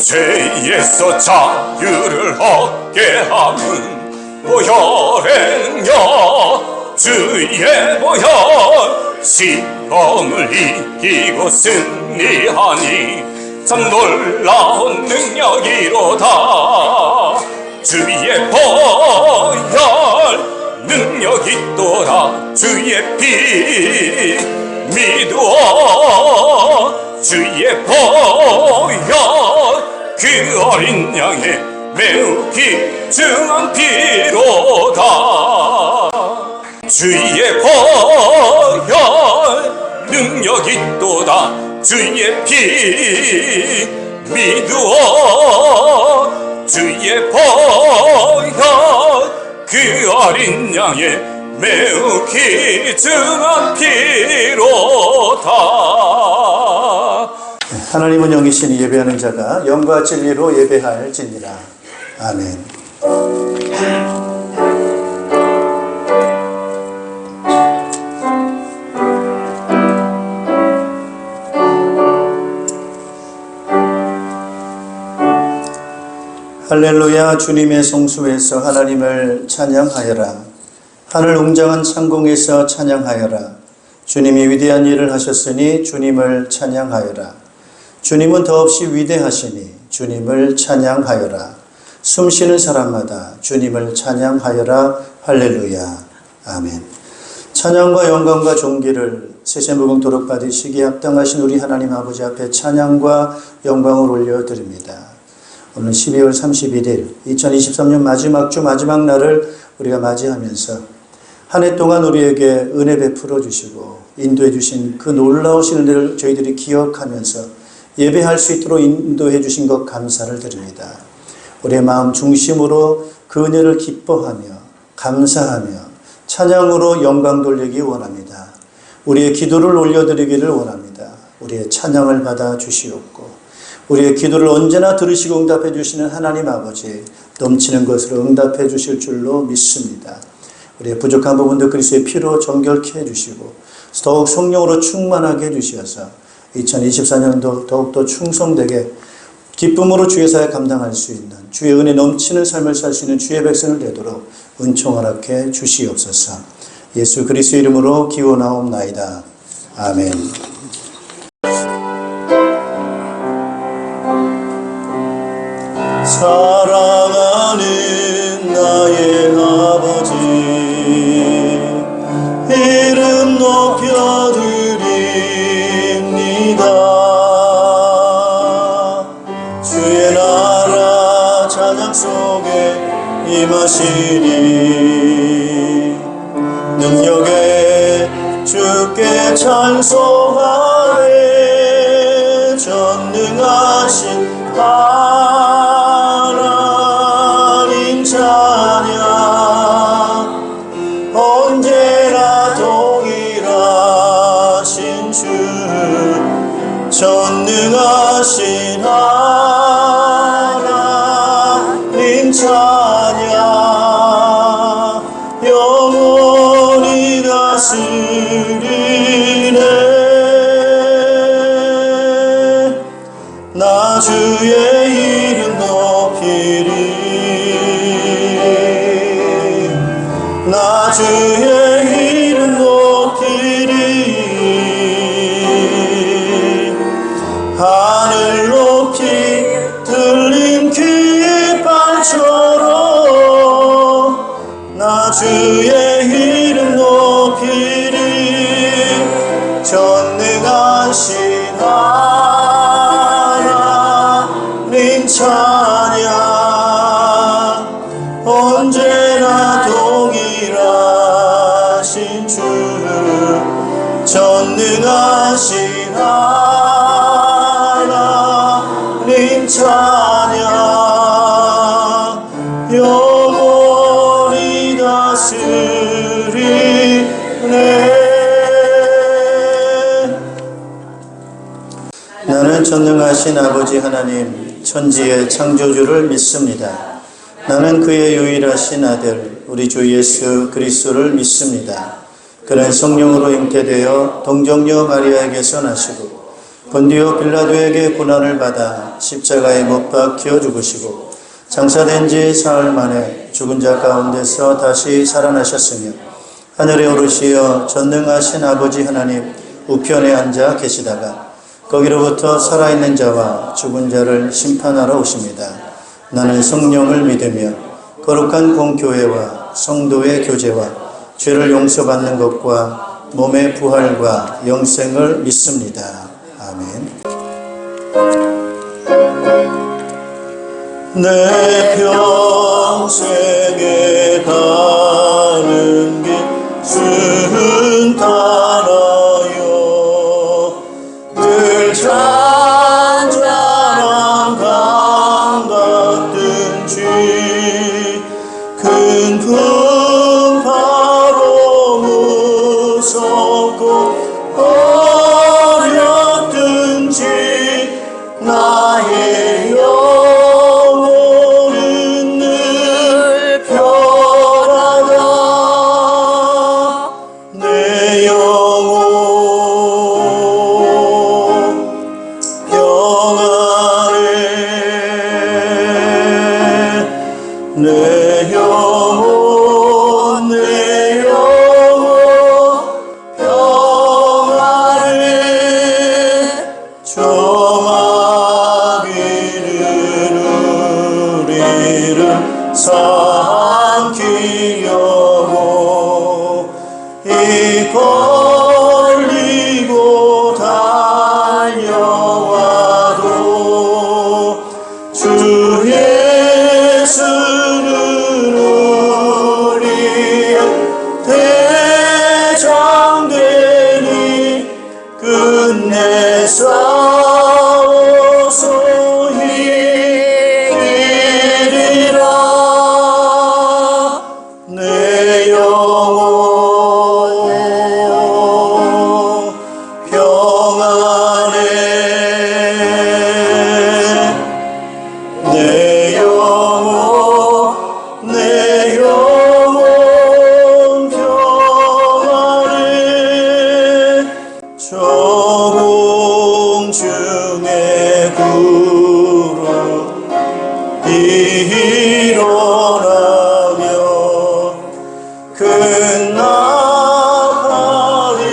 죄에서 자유를 얻게 하는 보혈행여 주의 보혈 시험을 이기고 승리하니 참 놀라운 능력이로다. 주의 보혈 능력이 있도다. 주의 피 믿어 주의 보혈 그 어린 양의 매우 귀중한 피로다. 주의 보혈 능력이 있도다. 주의 피 믿어 주의 보혈 그 어린 양의 매우 귀중한 피로다. 하나님은 영이시니 예배하는 자가 영과 진리로 예배할지니라. 아멘. 할렐루야. 주님의 성수에서 하나님을 찬양하여라. 하늘 웅장한 창공에서 찬양하여라. 주님이 위대한 일을 하셨으니 주님을 찬양하여라. 주님은 더없이 위대하시니 주님을 찬양하여라. 숨쉬는 사람마다 주님을 찬양하여라. 할렐루야. 아멘. 찬양과 영광과 존귀를 세세무궁토록 받으시기에 합당하신 우리 하나님 아버지 앞에 찬양과 영광을 올려드립니다. 오늘 12월 31일 2023년 마지막 주 마지막 날을 우리가 맞이하면서 한 해 동안 우리에게 은혜 베풀어 주시고 인도해 주신 그 놀라우신 은혜를 저희들이 기억하면서 예배할 수 있도록 인도해 주신 것 감사를 드립니다. 우리의 마음 중심으로 그 은혜를 기뻐하며 감사하며 찬양으로 영광 돌리기 원합니다. 우리의 기도를 올려드리기를 원합니다. 우리의 찬양을 받아 주시옵고 우리의 기도를 언제나 들으시고 응답해 주시는 하나님 아버지 넘치는 것으로 응답해 주실 줄로 믿습니다. 우리의 부족한 부분도 그리스도의 피로 정결케 해주시고 더욱 성령으로 충만하게 해주셔서 2024년도 더욱더 충성되게 기쁨으로 주의 사역 감당할 수 있는 주의 은혜 넘치는 삶을 살 수 있는 주의 백성을 되도록 은총 허락해 주시옵소서. 예수 그리스도 이름으로 기원하옵나이다. 아멘. 사랑하는 나의 아버지 이름 높여드립니다. 주의 나라 찬양 속에 임하시니 능력에 주께 찬송하네. 전능하신 하나님 찬양 언제나 동일하신 주 전능하신 하나님 찬양 영원히 다스리네. 나 주의 이름 높이리. 나 주의 이름 높이리. 하늘 높이 들린 귀의 발처럼 나 주의 이름 높이리. 전능하신 하나님 찬양 언제나 동일하신 주 전능하신 하나님 찬양 영원히 다스리네. 나는 전능하신 아버지 하나님 천지의 창조주를 믿습니다. 나는 그의 유일하신 아들 우리 주 예수 그리스도를 믿습니다. 그는 성령으로 잉태되어 동정녀 마리아에게서 나시고 본디오 빌라도에게 고난을 받아 십자가에 못 박혀 죽으시고 장사된 지 사흘 만에 죽은 자 가운데서 다시 살아나셨으며 하늘에 오르시어 전능하신 아버지 하나님 우편에 앉아 계시다가 거기로부터 살아있는 자와 죽은 자를 심판하러 오십니다. 나는 성령을 믿으며 거룩한 공교회와 성도의 교제와 죄를 용서받는 것과 몸의 부활과 영생을 믿습니다. 아멘. 내 평생에 가는 길 순탄하여 늘 잔잔한 강 같든지 큰 풍파로 무섭고 어렵든지 나의 영혼은 늘 편하다. 내 영혼 평안해. 내 영혼 내 영혼 평안해. 조마기는 우리를 삼키려고 이 걸리고 달려와도 주 예수는 우리의 대장되니 끝내 싸워서 이기리라. 내 영혼 평안해. 내 영혼 평안해. 저공 중에 구름 일어나며 큰 나팔이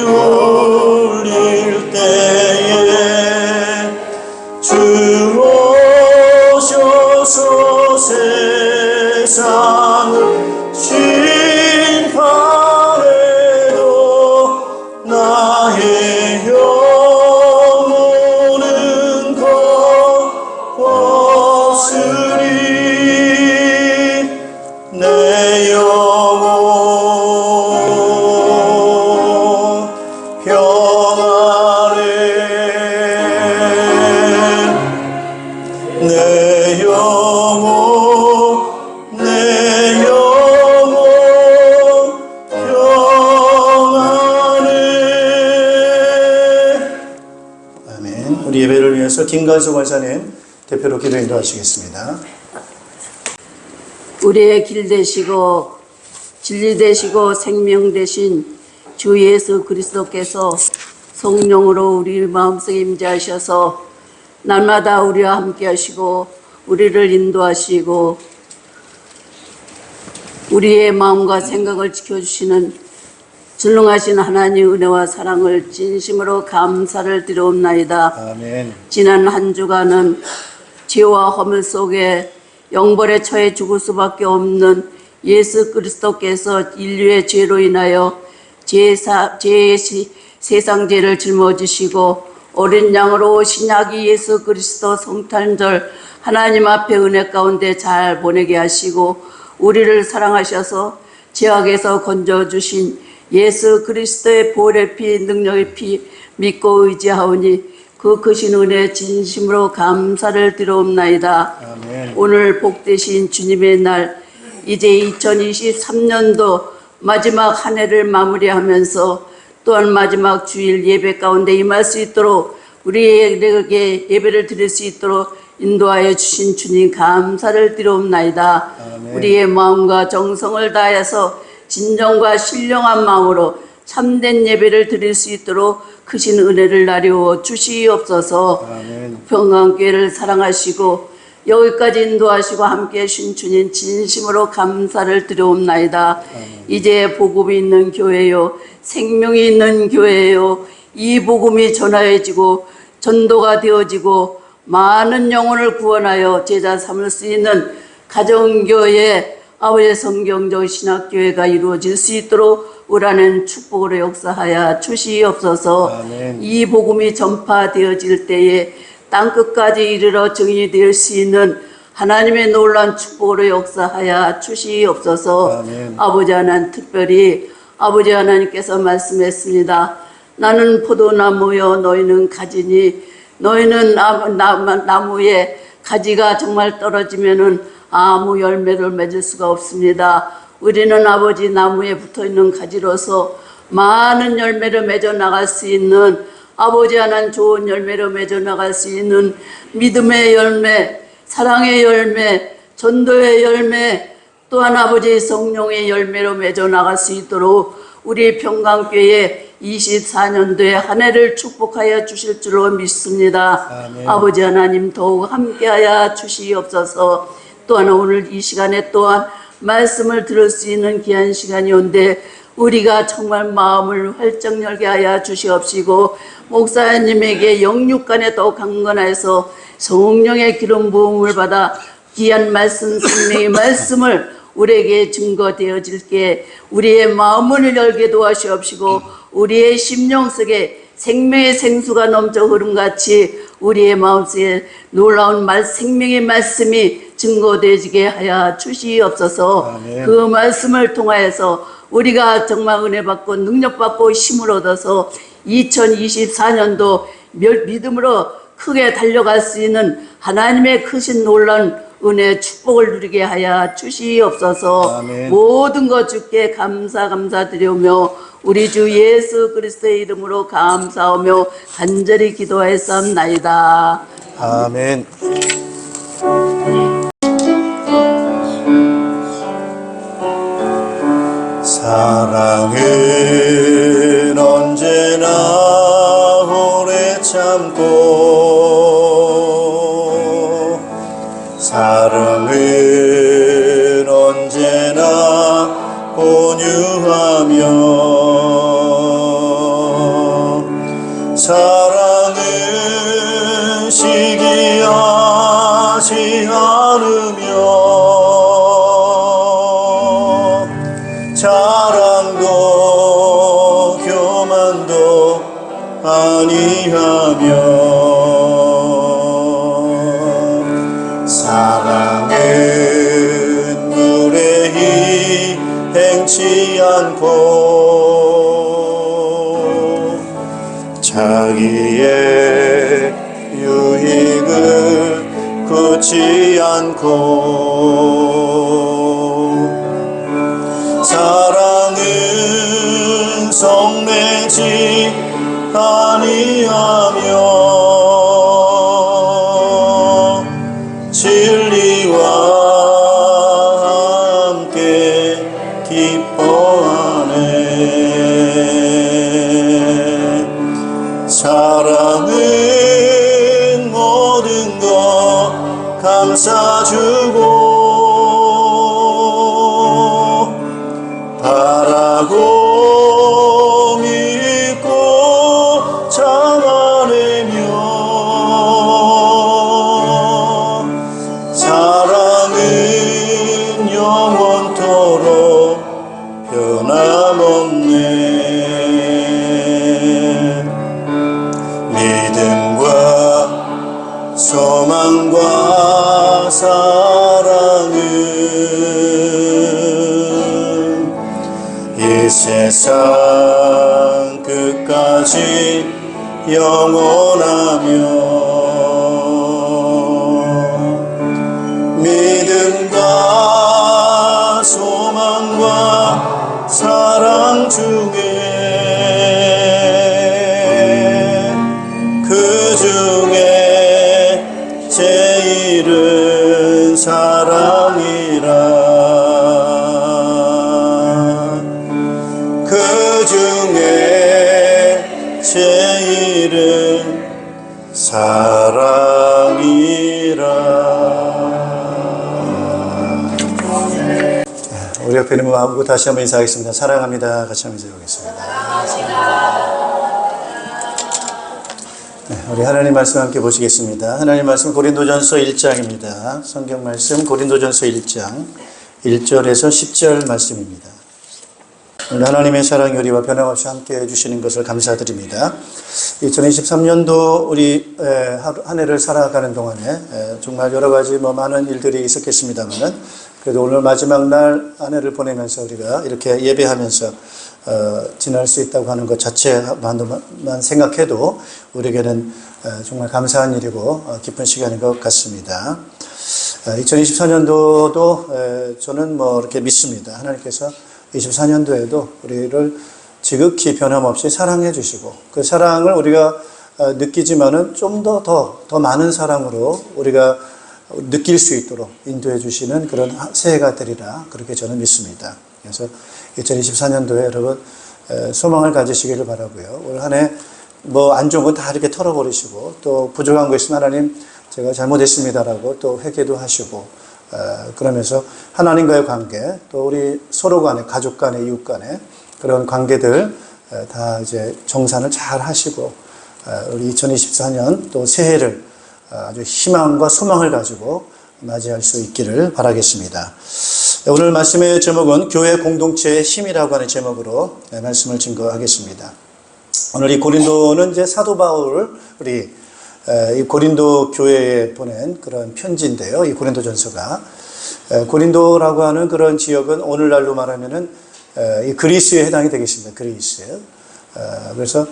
울릴 때에 주 오셔서 세상을 심판해도 나의 영혼은 거스리. 내 영혼 평안해. 내 영혼 평안해. 아멘. 우리 예배를 위해서 김관수 권사님 대표로 기도 인도하시겠습니다. 우리의 길 되시고 진리 되시고 생명 되신 주 예수 그리스도께서 성령으로 우리 마음속에 임재하셔서 날마다 우리와 함께 하시고 우리를 인도하시고 우리의 마음과 생각을 지켜주시는 전능하신 하나님의 은혜와 사랑을 진심으로 감사를 드리옵나이다. 아멘. 지난 한 주간은 죄와 허물 속에 영벌에 처해 죽을 수밖에 없는 예수 그리스도께서 인류의 죄로 인하여 세상 죄를 짊어지시고 어린 양으로 신약이 예수 그리스도 성탄절 하나님 앞에 은혜 가운데 잘 보내게 하시고 우리를 사랑하셔서 죄악에서 건져주신 예수 그리스도의 보혈의 피 능력의 피 믿고 의지하오니 그 크신 은혜 진심으로 감사를 드리옵나이다. 아멘. 오늘 복되신 주님의 날 이제 2023년도 마지막 한 해를 마무리하면서 또한 마지막 주일 예배 가운데 임할 수 있도록 우리에게 예배를 드릴 수 있도록 인도하여 주신 주님 감사를 드리옵나이다. 아멘. 우리의 마음과 정성을 다해서 진정과 신령한 마음으로 참된 예배를 드릴 수 있도록 크신 은혜를 나누어 주시옵소서. 아멘. 평강교회를 사랑하시고 여기까지 인도하시고 함께해 주신 주님 진심으로 감사를 드려옵나이다. 이제 복음이 있는 교회요, 생명이 있는 교회요, 이 복음이 전하여지고 전도가 되어지고 많은 영혼을 구원하여 제자 삼을 수 있는 가정교회, 아버지의 성경적 신학교회가 이루어질 수 있도록 우라는 축복으로 역사하여 주시옵소서. 아멘. 이 복음이 전파되어질 때에 땅끝까지 이르러 증인이 될 수 있는 하나님의 놀라운 축복으로 역사하여 주시옵소서. 아멘. 아버지 하나님, 특별히 아버지 하나님께서 말씀했습니다. 나는 포도나무여 너희는 가지니, 너희는 나무에 가지가 정말 떨어지면은 아무 열매를 맺을 수가 없습니다. 우리는 아버지 나무에 붙어있는 가지로서 많은 열매를 맺어 나갈 수 있는, 아버지 하나님 좋은 열매를 맺어 나갈 수 있는 믿음의 열매, 사랑의 열매, 전도의 열매, 또한 아버지 성령의 열매로 맺어 나갈 수 있도록 우리 평강교회 24년도에 한 해를 축복하여 주실 줄로 믿습니다. 아멘. 아버지 하나님 더욱 함께하여 주시옵소서. 또한 오늘 이 시간에 또한 말씀을 들을 수 있는 귀한 시간이 온데 우리가 정말 마음을 활짝 열게 하여 주시옵시고, 목사님에게 영육간에 더 강건하여서 성령의 기름 부음을 받아 귀한 말씀, 생명의 말씀을 우리에게 증거되어질게 우리의 마음을 열게 도와주옵시고, 우리의 심령 속에 생명의 생수가 넘쳐 흐름같이 우리의 마음속에 놀라운 생명의 말씀이 증거되어지게 하여 주시옵소서. 아멘. 그 말씀을 통하여서 우리가 정말 은혜 받고 능력 받고 힘을 얻어서 2024년도 믿음으로 크게 달려갈 수 있는 하나님의 크신 놀라운 은혜 축복을 누리게 하여 주시옵소서. 아멘. 모든 것 주께 감사드리며 우리 주 예수 그리스도의 이름으로 감사하며 간절히 기도하였사옵나이다. 아멘. 사랑은 언제나 오래 참고, 사랑은 언제나 온유하며, 사랑은 시기하지 않으며, 자랑도 교만도 아니하며, 사랑은 무례히 행치 않고, 자기의 유익을 굳지 않고, 사랑은 성내지 아니하며, 진리와 함께 기뻐하네. 사랑은 모든 것 감싸주고, 바라고 믿고 참아내며, 사랑은 영원토록 변함없네. 믿음과 소망과 사랑은 이 세상 끝까지 영원하며, 믿음과 소망과 사랑 중에 그 중에 제일은 사랑이라. 그 중에 제일 우리 옆에 있는 분하고 다시 한번 인사하겠습니다. 사랑합니다. 같이 한번 인사하겠습니다. 네, 우리 하나님 말씀 함께 보시겠습니다. 하나님 말씀 고린도전서 1장입니다. 성경 말씀 고린도전서 1장 1절에서 10절 말씀입니다. 오늘 하나님의 사랑이 우리와 변함없이 함께 해주시는 것을 감사드립니다. 2023년도 우리 한 해를 살아가는 동안에 정말 여러 가지 많은 일들이 있었겠습니다만은 그래도 오늘 마지막 날 한 해를 보내면서 우리가 이렇게 예배하면서 지날 수 있다고 하는 것 자체만 생각해도 우리에게는 정말 감사한 일이고 기쁜 시간인 것 같습니다. 2024년도도 저는 이렇게 믿습니다. 하나님께서 24년도에도 우리를 지극히 변함없이 사랑해 주시고 그 사랑을 우리가 느끼지만은 좀 더 많은 사랑으로 우리가 느낄 수 있도록 인도해 주시는 그런 새해가 되리라 그렇게 저는 믿습니다. 그래서 2024년도에 여러분 소망을 가지시기를 바라고요. 올 한 해 안 좋은 건 다 이렇게 털어버리시고 또 부족한 거 있으면 하나님 제가 잘못했습니다라고 또 회개도 하시고 그러면서 하나님과의 관계 또 우리 서로 간에 가족 간에 이웃 간에 그런 관계들 다 이제 정산을 잘 하시고 우리 2024년 또 새해를 아주 희망과 소망을 가지고 맞이할 수 있기를 바라겠습니다. 오늘 말씀의 제목은 교회 공동체의 힘이라고 하는 제목으로 말씀을 증거하겠습니다. 오늘 이 고린도는 이제 사도 바울 우리 이 고린도 교회에 보낸 그런 편지인데요. 이 고린도전서가 고린도라고 하는 그런 지역은 오늘날로 말하면은 이 그리스에 해당이 되겠습니다. 그리스. 그래서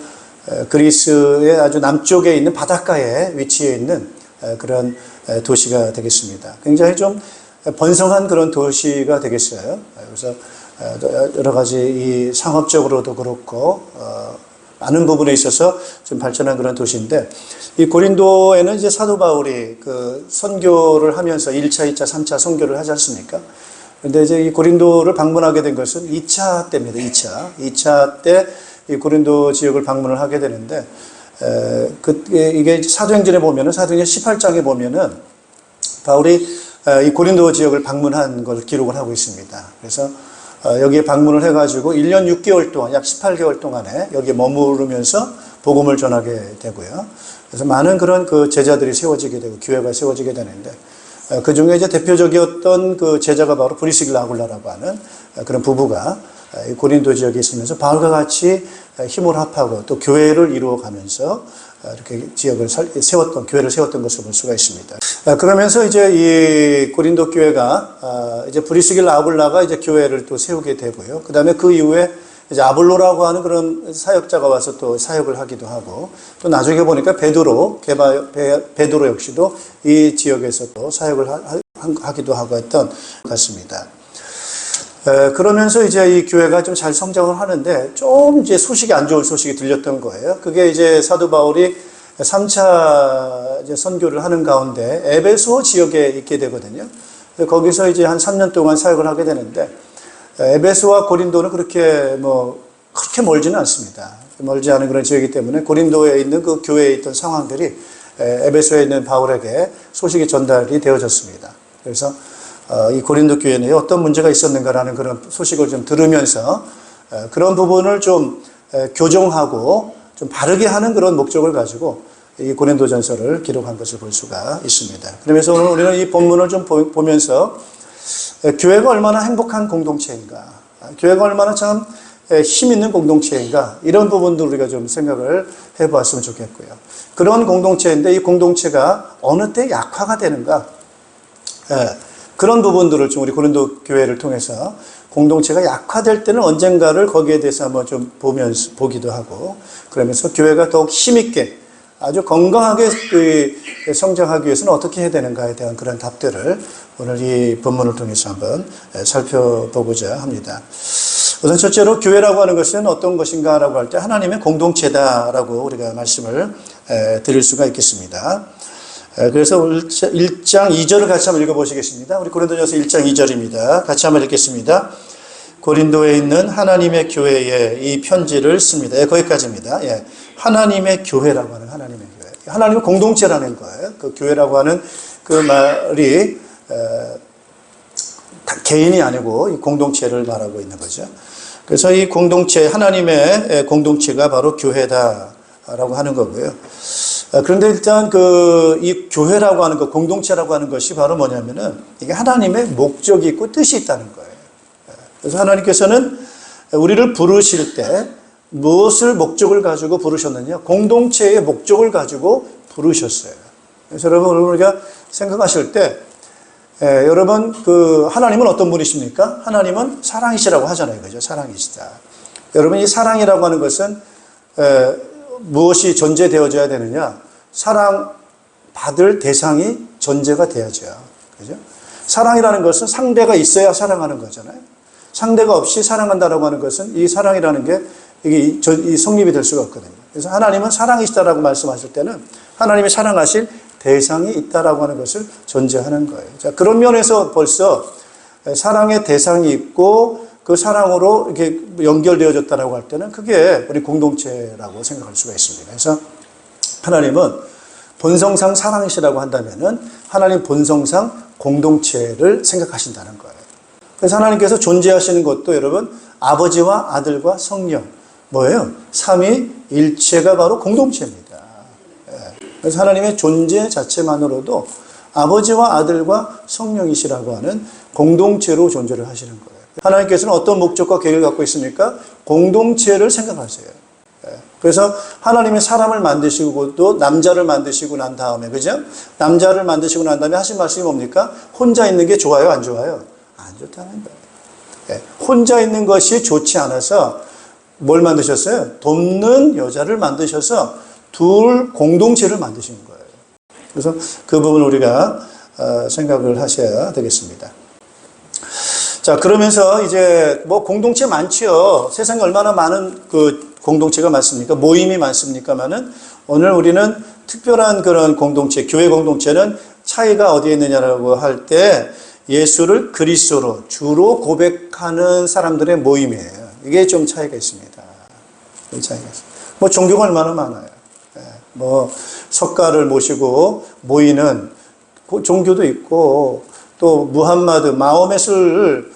그리스의 아주 남쪽에 있는 바닷가에 위치해 있는 그런 도시가 되겠습니다. 굉장히 좀 번성한 그런 도시가 되겠어요. 그래서 여러 가지 이 상업적으로도 그렇고 많은 부분에 있어서 좀 발전한 그런 도시인데 이 고린도에는 이제 사도 바울이 그 선교를 하면서 1차, 2차, 3차 선교를 하지 않습니까? 근데 이제 이 고린도를 방문하게 된 것은 2차 때입니다. 2차 때 이 고린도 지역을 방문을 하게 되는데, 이게 사도행전에 보면은, 사도행전 18장에 보면은, 바울이 이 고린도 지역을 방문한 걸 기록을 하고 있습니다. 그래서, 여기에 방문을 해가지고 1년 6개월 동안, 약 18개월 동안에 여기에 머무르면서 복음을 전하게 되고요. 그래서 많은 그런 그 제자들이 세워지게 되고, 교회가 세워지게 되는데, 그 중에 이제 대표적이었던 그 제자가 바로 브리스길라 아굴라라고 하는 그런 부부가 고린도 지역에 있으면서 바울과 같이 힘을 합하고 또 교회를 이루어가면서 이렇게 지역을 교회를 세웠던 것을 볼 수가 있습니다. 그러면서 이제 이 고린도 교회가 이제 브리스길라 아굴라가 이제 교회를 또 세우게 되고요. 그 다음에 그 이후에 이제 아볼로라고 하는 그런 사역자가 와서 또 사역을 하기도 하고 또 나중에 보니까 베드로 역시도 이 지역에서 또 사역을 하기도 하고 했던 것 같습니다. 그러면서 이제 이 교회가 좀 잘 성장을 하는데 좀 이제 소식이 안 좋은 소식이 들렸던 거예요. 그게 이제 사도 바울이 3차 이제 선교를 하는 가운데 에베소 지역에 있게 되거든요. 거기서 이제 한 3년 동안 사역을 하게 되는데 에베소와 고린도는 그렇게 멀지는 않습니다. 멀지 않은 그런 지역이기 때문에 고린도에 있는 그 교회에 있던 상황들이 에베소에 있는 바울에게 소식이 전달이 되어졌습니다. 그래서 이 고린도 교회에 어떤 문제가 있었는가라는 그런 소식을 좀 들으면서 그런 부분을 좀 교정하고 좀 바르게 하는 그런 목적을 가지고 이 고린도전서를 기록한 것을 볼 수가 있습니다. 그러면서 오늘 우리는 이 본문을 좀 보면서 교회가 얼마나 행복한 공동체인가, 교회가 얼마나 참 힘 있는 공동체인가, 이런 부분도 우리가 좀 생각을 해보았으면 좋겠고요. 그런 공동체인데 이 공동체가 어느 때 약화가 되는가, 그런 부분들을 좀 우리 고린도 교회를 통해서 공동체가 약화될 때는 언젠가를 거기에 대해서 한번 좀 보기도 하고, 그러면서 교회가 더욱 힘있게 아주 건강하게 성장하기 위해서는 어떻게 해야 되는가에 대한 그런 답들을 오늘 이 본문을 통해서 한번 살펴보고자 합니다. 우선 첫째로 교회라고 하는 것은 어떤 것인가라고 할 때 하나님의 공동체다라고 우리가 말씀을 드릴 수가 있겠습니다. 그래서 1장 2절을 같이 한번 읽어보시겠습니다. 우리 고린도전서 1장 2절입니다. 같이 한번 읽겠습니다. 고린도에 있는 하나님의 교회에 이 편지를 씁니다. 거기까지입니다. 하나님의 교회라고 하는 하나님의 교회. 하나님은 공동체라는 거예요. 그 교회라고 하는 그 말이 개인이 아니고 이 공동체를 말하고 있는 거죠. 그래서 이 공동체, 하나님의 공동체가 바로 교회다라고 하는 거고요. 그런데 일단 이 교회라고 하는 것, 공동체라고 하는 것이 바로 뭐냐면은 이게 하나님의 목적이 있고 뜻이 있다는 거예요. 그래서 하나님께서는 우리를 부르실 때 무엇을 목적을 가지고 부르셨느냐? 공동체의 목적을 가지고 부르셨어요. 그래서 여러분, 우리가 생각하실 때, 여러분, 하나님은 어떤 분이십니까? 하나님은 사랑이시라고 하잖아요. 그죠? 사랑이시다. 여러분, 이 사랑이라고 하는 것은, 무엇이 전제되어져야 되느냐? 사랑받을 대상이 전제가 되어져요. 그죠? 사랑이라는 것은 상대가 있어야 사랑하는 거잖아요. 상대가 없이 사랑한다라고 하는 것은 이 사랑이라는 게 이게 성립이 될 수가 없거든요. 그래서 하나님은 사랑이시다라고 말씀하실 때는 하나님이 사랑하실 대상이 있다라고 하는 것을 전제하는 거예요. 자, 그런 면에서 벌써 사랑의 대상이 있고 그 사랑으로 이렇게 연결되어졌다라고 할 때는 그게 우리 공동체라고 생각할 수가 있습니다. 그래서 하나님은 본성상 사랑이시라고 한다면은 하나님 본성상 공동체를 생각하신다는 거예요. 그래서 하나님께서 존재하시는 것도 여러분 아버지와 아들과 성령 뭐예요? 삼위일체가 바로 공동체입니다. 그래서 하나님의 존재 자체만으로도 아버지와 아들과 성령이시라고 하는 공동체로 존재를 하시는 거예요. 하나님께서는 어떤 목적과 계획을 갖고 있습니까? 공동체를 생각하세요. 그래서 하나님의 사람을 만드시고 또 남자를 만드시고 난 다음에 그죠? 남자를 만드시고 난 다음에 하신 말씀이 뭡니까? 혼자 있는 게 좋아요? 안 좋아요? 안 좋다는 거예요. 혼자 있는 것이 좋지 않아서 뭘 만드셨어요? 돕는 여자를 만드셔서 둘 공동체를 만드신 거예요. 그래서 그 부분을 우리가 생각을 하셔야 되겠습니다. 자, 그러면서 이제 뭐 공동체 많지요. 세상에 얼마나 많은 공동체가 많습니까? 모임이 많습니까만은 오늘 우리는 특별한 그런 공동체, 교회 공동체는 차이가 어디에 있느냐라고 할 때 예수를 그리스도로 주로 고백하는 사람들의 모임이에요. 이게 좀 차이가 있습니다. 차이가 있습니다. 뭐 종교가 얼마나 많아요. 뭐 석가를 모시고 모이는 종교도 있고 또 무함마드 마호멧을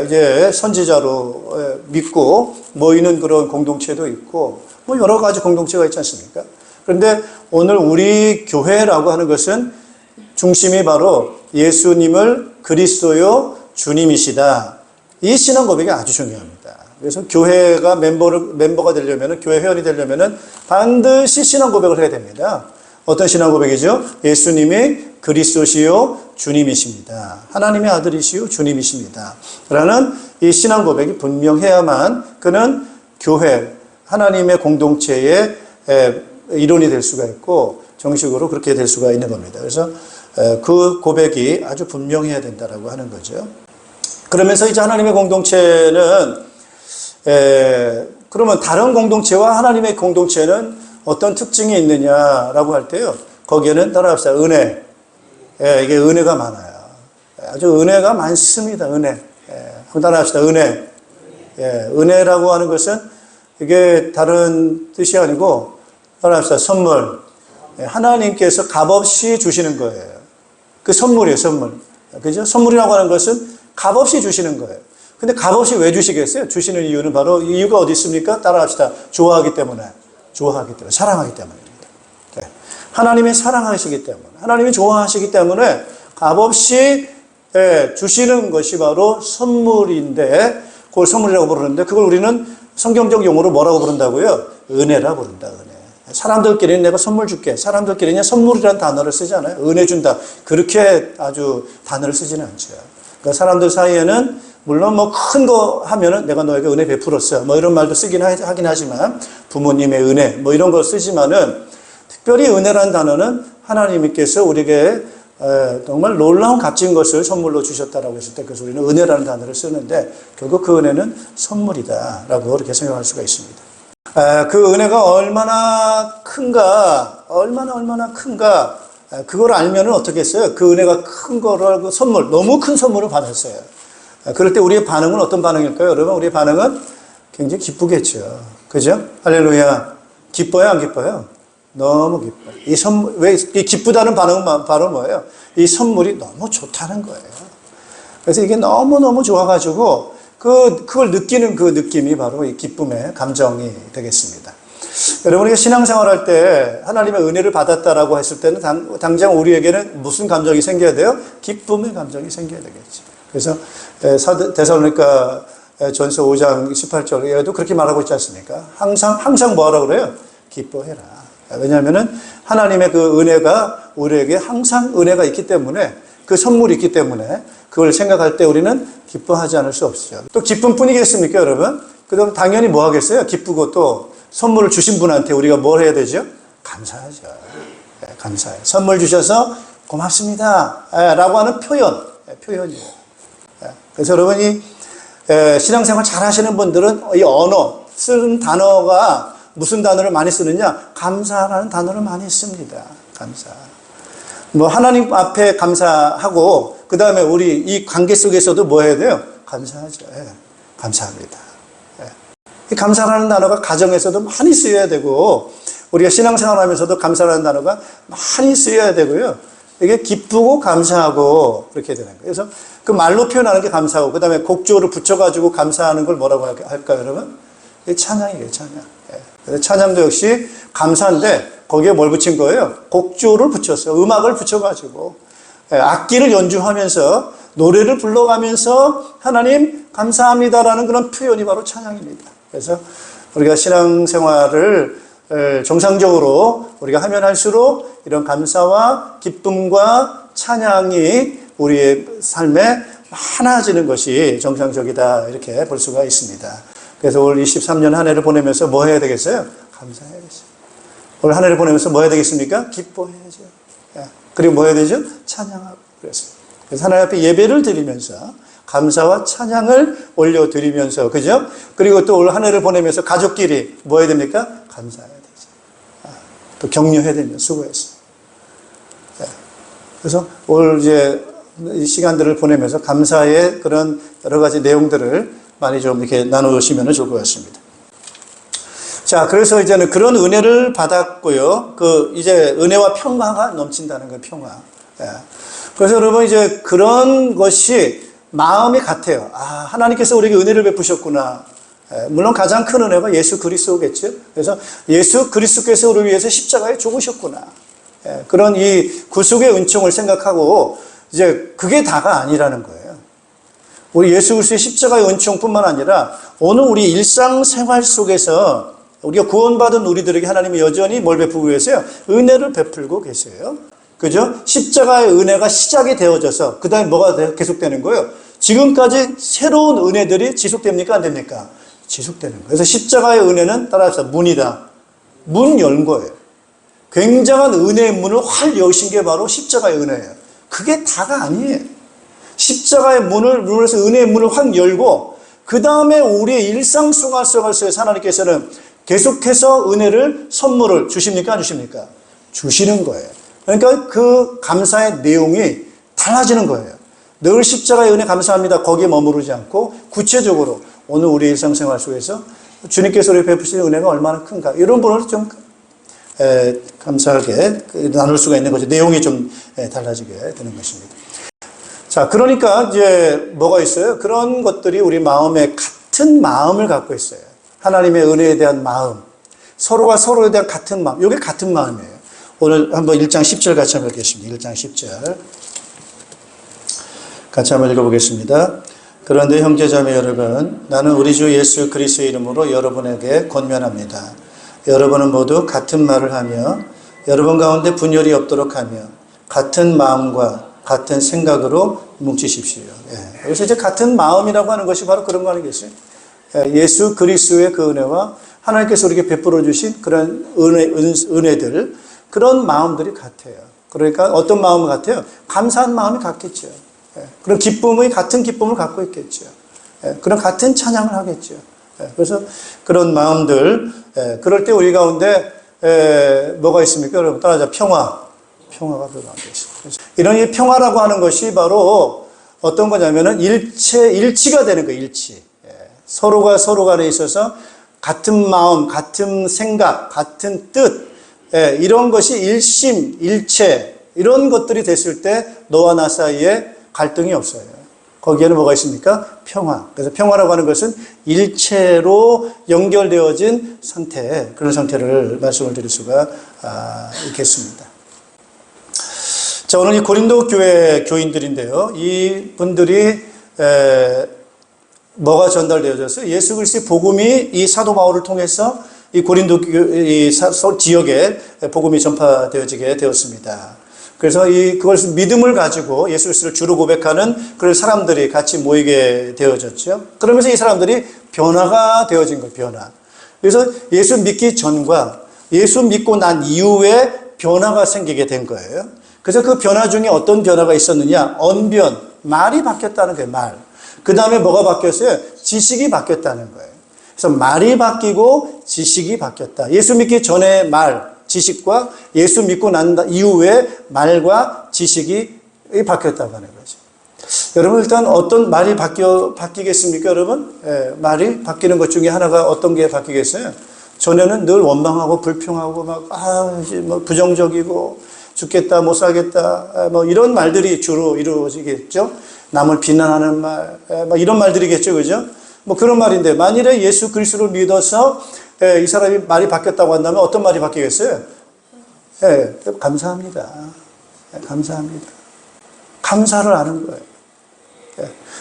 이제 선지자로 믿고 모이는 그런 공동체도 있고 뭐 여러 가지 공동체가 있지 않습니까? 그런데 오늘 우리 교회라고 하는 것은 중심이 바로 예수님을 그리스도요 주님이시다. 이 신앙 고백이 아주 중요합니다. 그래서 교회가 멤버가 되려면, 교회 회원이 되려면 반드시 신앙 고백을 해야 됩니다. 어떤 신앙 고백이죠? 예수님이 그리스도시요 주님이십니다. 하나님의 아들이시요 주님이십니다. 라는 이 신앙 고백이 분명해야만 그는 교회, 하나님의 공동체의 일원이 될 수가 있고 정식으로 그렇게 될 수가 있는 겁니다. 그래서 그 고백이 아주 분명해야 된다라고 하는 거죠. 그러면서 이제 하나님의 공동체는 그러면 다른 공동체와 하나님의 공동체는 어떤 특징이 있느냐라고 할 때요. 거기에는 따라합시다. 은혜. 이게 은혜가 많아요. 아주 은혜가 많습니다. 은혜. 따라합시다. 은혜. 은혜라고 하는 것은 이게 다른 뜻이 아니고 따라합시다. 선물. 하나님께서 값없이 주시는 거예요. 그 선물이에요. 선물. 그죠? 선물이라고 하는 것은 값없이 주시는 거예요. 근데 값없이 왜 주시겠어요? 주시는 이유는 바로 이유가 어디 있습니까? 따라합시다. 좋아하기 때문에. 사랑하기 때문입니다. 하나님이 사랑하시기 때문에, 하나님이 좋아하시기 때문에 값없이 주시는 것이 바로 선물인데, 그걸 선물이라고 부르는데, 그걸 우리는 성경적 용어로 뭐라고 부른다고요? 은혜라 부른다, 은혜. 사람들끼리는 내가 선물 줄게. 사람들끼리는 선물이라는 단어를 쓰잖아요. 은혜 준다. 그렇게 아주 단어를 쓰지는 않죠. 그러니까 사람들 사이에는 물론 뭐 큰 거 하면은 내가 너에게 은혜 베풀었어. 뭐 이런 말도 하긴 하지만 부모님의 은혜 뭐 이런 걸 쓰지만은 특별히 은혜라는 단어는 하나님께서 우리에게 정말 놀라운 값진 것을 선물로 주셨다라고 했을 때 그래서 우리는 은혜라는 단어를 쓰는데 결국 그 은혜는 선물이다라고 이렇게 생각할 수가 있습니다. 그 은혜가 얼마나 큰가 그걸 알면은 어떻게 했어요? 그 은혜가 큰 거를 선물 너무 큰 선물을 받았어요. 그럴 때 우리의 반응은 어떤 반응일까요? 여러분 우리의 반응은 굉장히 기쁘겠죠. 그죠? 할렐루야. 기뻐요 안 기뻐요? 너무 기뻐요. 이 선물, 왜, 이 기쁘다는 반응은 바로 뭐예요? 이 선물이 너무 좋다는 거예요. 그래서 이게 너무너무 좋아가지고, 그걸 느끼는 그 느낌이 바로 이 기쁨의 감정이 되겠습니다. 여러분이 신앙생활 할 때 하나님의 은혜를 받았다라고 했을 때는 당장 우리에게는 무슨 감정이 생겨야 돼요? 기쁨의 감정이 생겨야 되겠죠. 그래서 데살로니가 전서 5장 18절에도 그렇게 말하고 있지 않습니까? 항상 뭐 하라고 그래요? 기뻐해라. 왜냐하면은 하나님의 그 은혜가 우리에게 항상 은혜가 있기 때문에, 그 선물이 있기 때문에 그걸 생각할 때 우리는 기뻐하지 않을 수 없죠. 또 기쁨뿐이겠습니까, 여러분? 그다음 당연히 뭐 하겠어요? 기쁘고 또 선물을 주신 분한테 우리가 뭘 해야 되죠? 감사하죠. 네, 감사해요. 선물 주셔서 고맙습니다. 라고 하는 표현이에요. 그래서 여러분이 신앙생활 잘 하시는 분들은 이 언어, 쓰는 단어가 무슨 단어를 많이 쓰느냐? 감사라는 단어를 많이 씁니다. 감사. 뭐 하나님 앞에 감사하고 그 다음에 우리 이 관계 속에서도 뭐 해야 돼요? 감사하죠. 예, 감사합니다. 예. 이 감사라는 단어가 가정에서도 많이 쓰여야 되고 우리가 신앙생활하면서도 감사라는 단어가 많이 쓰여야 되고요. 이게 기쁘고 감사하고 그렇게 되는 거예요. 그래서 그 말로 표현하는 게 감사하고 그 다음에 곡조를 붙여가지고 감사하는 걸 뭐라고 할까요, 여러분? 이게 찬양이에요, 찬양. 예. 그래서 찬양도 역시 감사인데 거기에 뭘 붙인 거예요? 곡조를 붙였어요. 음악을 붙여가지고 악기를 연주하면서 노래를 불러가면서 하나님 감사합니다라는 그런 표현이 바로 찬양입니다. 그래서 우리가 신앙생활을 정상적으로 우리가 하면 할수록 이런 감사와 기쁨과 찬양이 우리의 삶에 많아지는 것이 정상적이다 이렇게 볼 수가 있습니다. 그래서 올 23년 한 해를 보내면서 뭐 해야 되겠어요? 감사해야겠어요. 올 한 해를 보내면서 뭐 해야 되겠습니까? 기뻐해야죠. 그리고 뭐 해야 되죠? 찬양하고 그랬어요. 그래서 하나님 앞에 예배를 드리면서 감사와 찬양을 올려드리면서 그죠? 그리고 또 올 한 해를 보내면서 가족끼리 뭐 해야 됩니까? 감사해야 되죠. 또 격려해야 됩니다. 수고했어요. 그래서 올 이제 이 시간들을 보내면서 감사의 그런 여러 가지 내용들을 많이 좀 이렇게 나누시면 좋을 것 같습니다. 자, 그래서 이제는 그런 은혜를 받았고요. 이제 은혜와 평화가 넘친다는 거, 평화. 그래서 여러분 이제 그런 것이 마음이 같아요. 하나님께서 우리에게 은혜를 베푸셨구나. 물론 가장 큰 은혜가 예수 그리스도겠죠. 그래서 예수 그리스도께서 우리를 위해서 십자가에 죽으셨구나. 그런 이 구속의 은총을 생각하고 이제 그게 다가 아니라는 거예요. 우리 예수 그리스도의 십자가의 은총뿐만 아니라 오늘 우리 일상생활 속에서 우리가 구원받은 우리들에게 하나님이 여전히 뭘 베푸고 계세요? 은혜를 베풀고 계세요. 그죠? 십자가의 은혜가 시작이 되어져서 그 다음에 뭐가 계속되는 거예요? 지금까지 새로운 은혜들이 지속됩니까? 안 됩니까? 지속되는 거예요. 그래서 십자가의 은혜는 따라서 문이다. 문 연 거예요. 굉장한 은혜의 문을 활 여신 게 바로 십자가의 은혜예요. 그게 다가 아니에요. 십자가의 문에서 은혜의 문을 확 열고 그 다음에 우리의 일상생활 속에서 하나님께서는 계속해서 은혜를 선물을 주십니까? 안 주십니까? 주시는 거예요. 그러니까 그 감사의 내용이 달라지는 거예요. 늘 십자가의 은혜 감사합니다. 거기에 머무르지 않고 구체적으로 오늘 우리 일상생활 속에서 주님께서 우리 베푸시는 은혜가 얼마나 큰가 이런 부분을 좀 감사하게 나눌 수가 있는 거죠. 내용이 좀 달라지게 되는 것입니다. 자, 그러니까 이제 뭐가 있어요? 그런 것들이 우리 마음에 같은 마음을 갖고 있어요. 하나님의 은혜에 대한 마음, 서로가 서로에 대한 같은 마음, 이게 같은 마음이에요. 오늘 한번 1장 10절 같이 한번 읽겠습니다. 1장 10절 같이 한번 읽어보겠습니다. 그런데 형제자매 여러분, 나는 우리 주 예수 그리스도의 이름으로 여러분에게 권면합니다. 여러분은 모두 같은 말을 하며 여러분 가운데 분열이 없도록 하며 같은 마음과 같은 생각으로 뭉치십시오. 그래서 이제 같은 마음이라고 하는 것이 바로 그런 거 아니겠어요? 예수 그리스도의 그 은혜와 하나님께서 우리에게 베풀어 주신 그런 은혜들, 그런 마음들이 같아요. 그러니까 어떤 마음 같아요? 감사한 마음이 같겠죠. 그런 기쁨의 같은 기쁨을 갖고 있겠죠. 그런 같은 찬양을 하겠죠. 그래서 그런 마음들, 그럴 때 우리 가운데 뭐가 있습니까? 여러분 따라하자. 평화가 그 가운데 있습니다. 이런 이 평화라고 하는 것이 바로 어떤 거냐면은 일치가 되는 거예요. 일치. 서로가 서로 간에 있어서 같은 마음, 같은 생각, 같은 뜻, 예, 이런 것이 일심, 일체 이런 것들이 됐을 때 너와 나 사이에 갈등이 없어요. 거기에는 뭐가 있습니까? 평화. 그래서 평화라고 하는 것은 일체로 연결되어진 상태, 그런 상태를 말씀을 드릴 수가 있겠습니다. 자, 오늘 이 고린도 교회 교인들인데요. 이 분들이 뭐가 전달되어졌어요? 예수 그리스도의 복음이 이 사도 바울을 통해서 이 고린도 지역에 복음이 전파되어지게 되었습니다. 그래서 그걸 믿음을 가지고 예수 그리스도를 주로 고백하는 그런 사람들이 같이 모이게 되어졌죠. 그러면서 이 사람들이 변화가 되어진 거예요. 변화. 그래서 예수 믿기 전과 예수 믿고 난 이후에 변화가 생기게 된 거예요. 그래서 그 변화 중에 어떤 변화가 있었느냐? 언변, 말이 바뀌었다는 거예요. 말. 그 다음에 뭐가 바뀌었어요? 지식이 바뀌었다는 거예요. 그래서 말이 바뀌고 지식이 바뀌었다. 예수 믿기 전에 말, 지식과 예수 믿고 난 이후에 말과 지식이 바뀌었다고 하는 거죠. 여러분, 일단 어떤 말이 바뀌겠습니까, 여러분? 말이 바뀌는 것 중에 하나가 어떤 게 바뀌겠어요? 전에는 늘 원망하고 불평하고 뭐 부정적이고 죽겠다, 못 살겠다, 뭐 이런 말들이 주로 이루어지겠죠. 남을 비난하는 말, 뭐 이런 말들이겠죠, 그죠? 뭐 그런 말인데, 만일에 예수 그리스도를 믿어서 이 사람이 말이 바뀌었다고 한다면 어떤 말이 바뀌겠어요? 감사합니다. 감사합니다. 감사를 하는 거예요.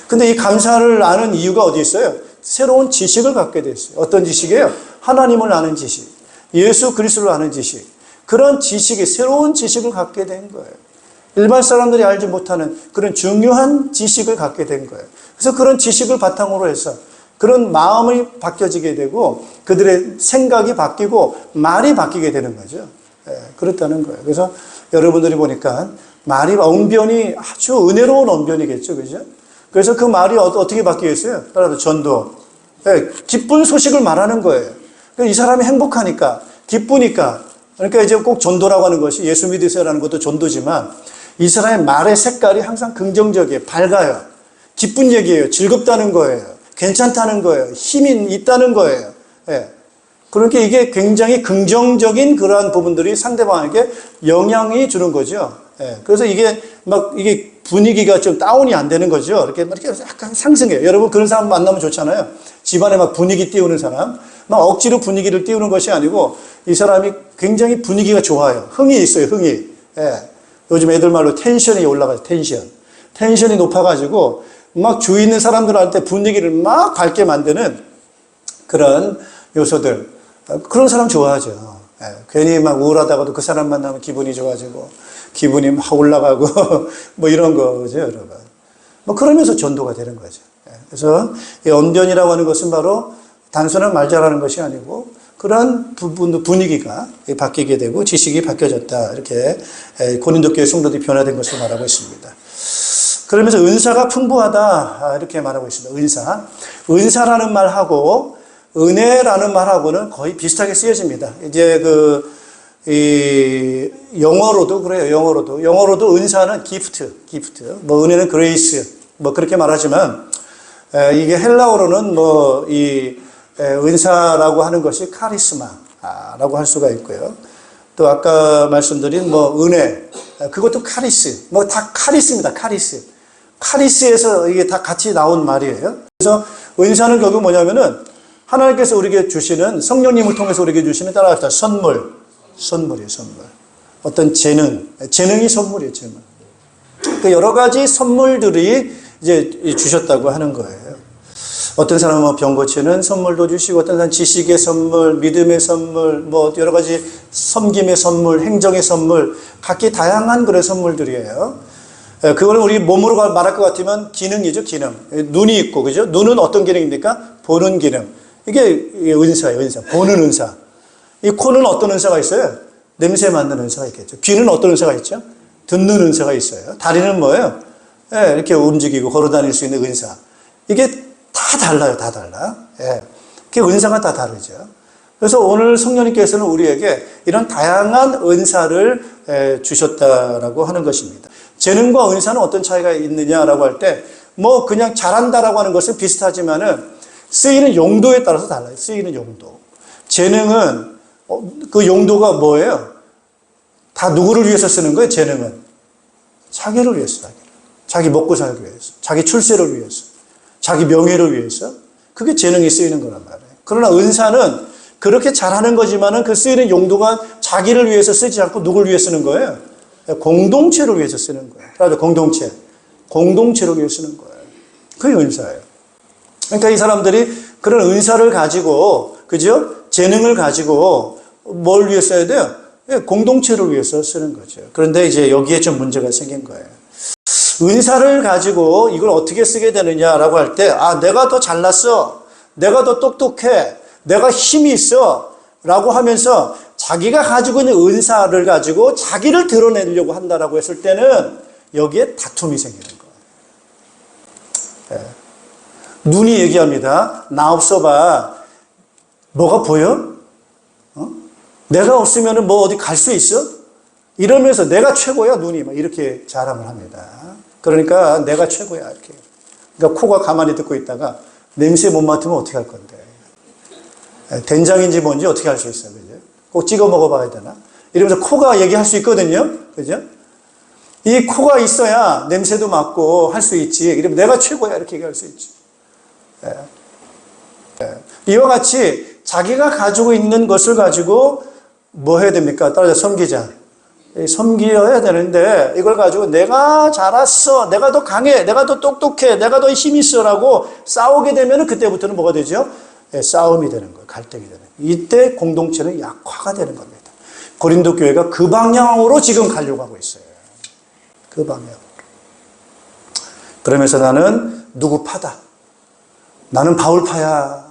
근데 이 감사를 아는 이유가 어디 있어요? 새로운 지식을 갖게 됐어요. 어떤 지식이에요? 하나님을 아는 지식, 예수 그리스도를 아는 지식. 그런 지식이, 새로운 지식을 갖게 된 거예요. 일반 사람들이 알지 못하는 그런 중요한 지식을 갖게 된 거예요. 그래서 그런 지식을 바탕으로 해서 그런 마음이 바뀌어지게 되고 그들의 생각이 바뀌고 말이 바뀌게 되는 거죠. 그렇다는 거예요. 그래서 여러분들이 보니까 말이, 언변이 아주 은혜로운 언변이겠죠. 그죠? 그래서 그 말이 어떻게 바뀌겠어요? 따라서 전도. 기쁜 소식을 말하는 거예요. 이 사람이 행복하니까, 기쁘니까. 그러니까 이제 꼭 전도라고 하는 것이 예수 믿으세요라는 것도 전도지만 이 사람의 말의 색깔이 항상 긍정적이에요. 밝아요. 기쁜 얘기예요. 즐겁다는 거예요. 괜찮다는 거예요. 힘이 있다는 거예요. 그러니까 이게 굉장히 긍정적인 그러한 부분들이 상대방에게 영향이 주는 거죠. 그래서 이게 분위기가 좀 다운이 안 되는 거죠. 이렇게 약간 상승해요. 여러분 그런 사람 만나면 좋잖아요. 집안에 막 분위기 띄우는 사람. 막 억지로 분위기를 띄우는 것이 아니고 이 사람이 굉장히 분위기가 좋아요. 흥이 있어요. 흥이. 요즘 애들 말로 텐션이 올라가요. 텐션이 높아가지고 막 주위 있는 사람들한테 분위기를 막 밝게 만드는 그런 요소들. 그런 사람 좋아하죠. 괜히 막 우울하다가도 그 사람 만나면 기분이 좋아지고 기분이 막 올라가고 뭐 이런 거죠, 여러분. 뭐 그러면서 전도가 되는 거죠. 그래서 이 언변이라고 하는 것은 바로 단순한 말 잘하는 것이 아니고 그런 부분도 분위기가 바뀌게 되고 지식이 바뀌어졌다. 이렇게 고린도 교회 성도들이 변화된 것을 말하고 있습니다. 그러면서 은사가 풍부하다. 이렇게 말하고 있습니다. 은사라는 말하고 은혜라는 말하고는 거의 비슷하게 쓰여집니다. 이제 영어로도 그래요. 영어로도 은사는 gift. 뭐 은혜는 grace. 뭐 그렇게 말하지만 이게 헬라어로는 은사라고 하는 것이 카리스마라고 할 수가 있고요. 또 아까 말씀드린 은혜, 그것도 카리스, 다 카리스입니다. 카리스에서 이게 다 같이 나온 말이에요. 그래서 은사는 결국 뭐냐면은 하나님께서 우리에게 주시는, 성령님을 통해서 우리에게 주시는, 따라합시다, 선물이에요. 어떤 재능이 선물이에요. 재능. 그 여러 가지 선물들이 이제 주셨다고 하는 거예요. 어떤 사람은 병 고치는 선물도 주시고, 어떤 사람은 지식의 선물, 믿음의 선물, 여러 가지 섬김의 선물, 행정의 선물, 각기 다양한 그런 선물들이에요. 그거는 우리 몸으로 말할 것 같으면 기능이죠, 기능. 눈이 있고, 그죠? 눈은 어떤 기능입니까? 보는 기능. 이게 은사예요, 은사. 보는 은사. 이 코는 어떤 은사가 있어요? 냄새 맡는 은사가 있겠죠. 귀는 어떤 은사가 있죠? 듣는 은사가 있어요. 다리는 뭐예요? 이렇게 움직이고 걸어 다닐 수 있는 은사. 이게 다 달라요, 다 달라. 그 은사가 다 다르죠. 그래서 오늘 성령님께서는 우리에게 이런 다양한 은사를 주셨다라고 하는 것입니다. 재능과 은사는 어떤 차이가 있느냐라고 할 때, 그냥 잘한다라고 하는 것은 비슷하지만은 쓰이는 용도에 따라서 달라요. 쓰이는 용도. 재능은 그 용도가 뭐예요? 다 누구를 위해서 쓰는 거예요? 재능은 자기를 위해서, 자기 먹고 살기 위해서, 자기 출세를 위해서, 자기 명예를 위해서. 그게 재능이 쓰이는 거란 말이에요. 그러나 은사는 그렇게 잘하는 거지만은 그 쓰이는 용도가 자기를 위해서 쓰지 않고 누굴 위해 쓰는 거예요? 공동체를 위해서 쓰는 거예요. 그래서 공동체를 위해 쓰는 거예요. 그게 은사예요. 그러니까 이 사람들이 그런 은사를 가지고, 그죠? 재능을 가지고 뭘 위해 써야 돼요? 공동체를 위해서 쓰는 거죠. 그런데 이제 여기에 좀 문제가 생긴 거예요. 은사를 가지고 이걸 어떻게 쓰게 되느냐라고 할 때, 내가 더 잘났어, 내가 더 똑똑해, 내가 힘이 있어 라고 하면서 자기가 가지고 있는 은사를 가지고 자기를 드러내려고 한다라고 했을 때는 여기에 다툼이 생기는 거예요. 눈이 얘기합니다. 나 없어봐. 뭐가 보여? 내가 없으면 뭐 어디 갈 수 있어? 이러면서 내가 최고야, 눈이 막 이렇게 자랑을 합니다. 그러니까 내가 최고야, 이렇게. 그러니까 코가 가만히 듣고 있다가 냄새 못 맡으면 어떻게 할 건데? 된장인지 뭔지 어떻게 할 수 있어요, 그죠? 꼭 찍어 먹어봐야 되나? 이러면서 코가 얘기할 수 있거든요, 그죠? 이 코가 있어야 냄새도 맡고 할 수 있지. 이러면 내가 최고야, 이렇게 얘기할 수 있지. 이와 같이 자기가 가지고 있는 것을 가지고 뭐 해야 됩니까? 따라서 섬기자. 섬겨야 되는데 이걸 가지고 내가 잘했어, 내가 더 강해, 내가 더 똑똑해, 내가 더 힘이 있어라고 싸우게 되면 그때부터는 뭐가 되죠? 싸움이 되는 거예요. 갈등이 되는 거예요. 이때 공동체는 약화가 되는 겁니다. 고린도 교회가 그 방향으로 지금 가려고 하고 있어요. 그 방향으로. 그러면서 나는 누구 파다. 나는 바울파야.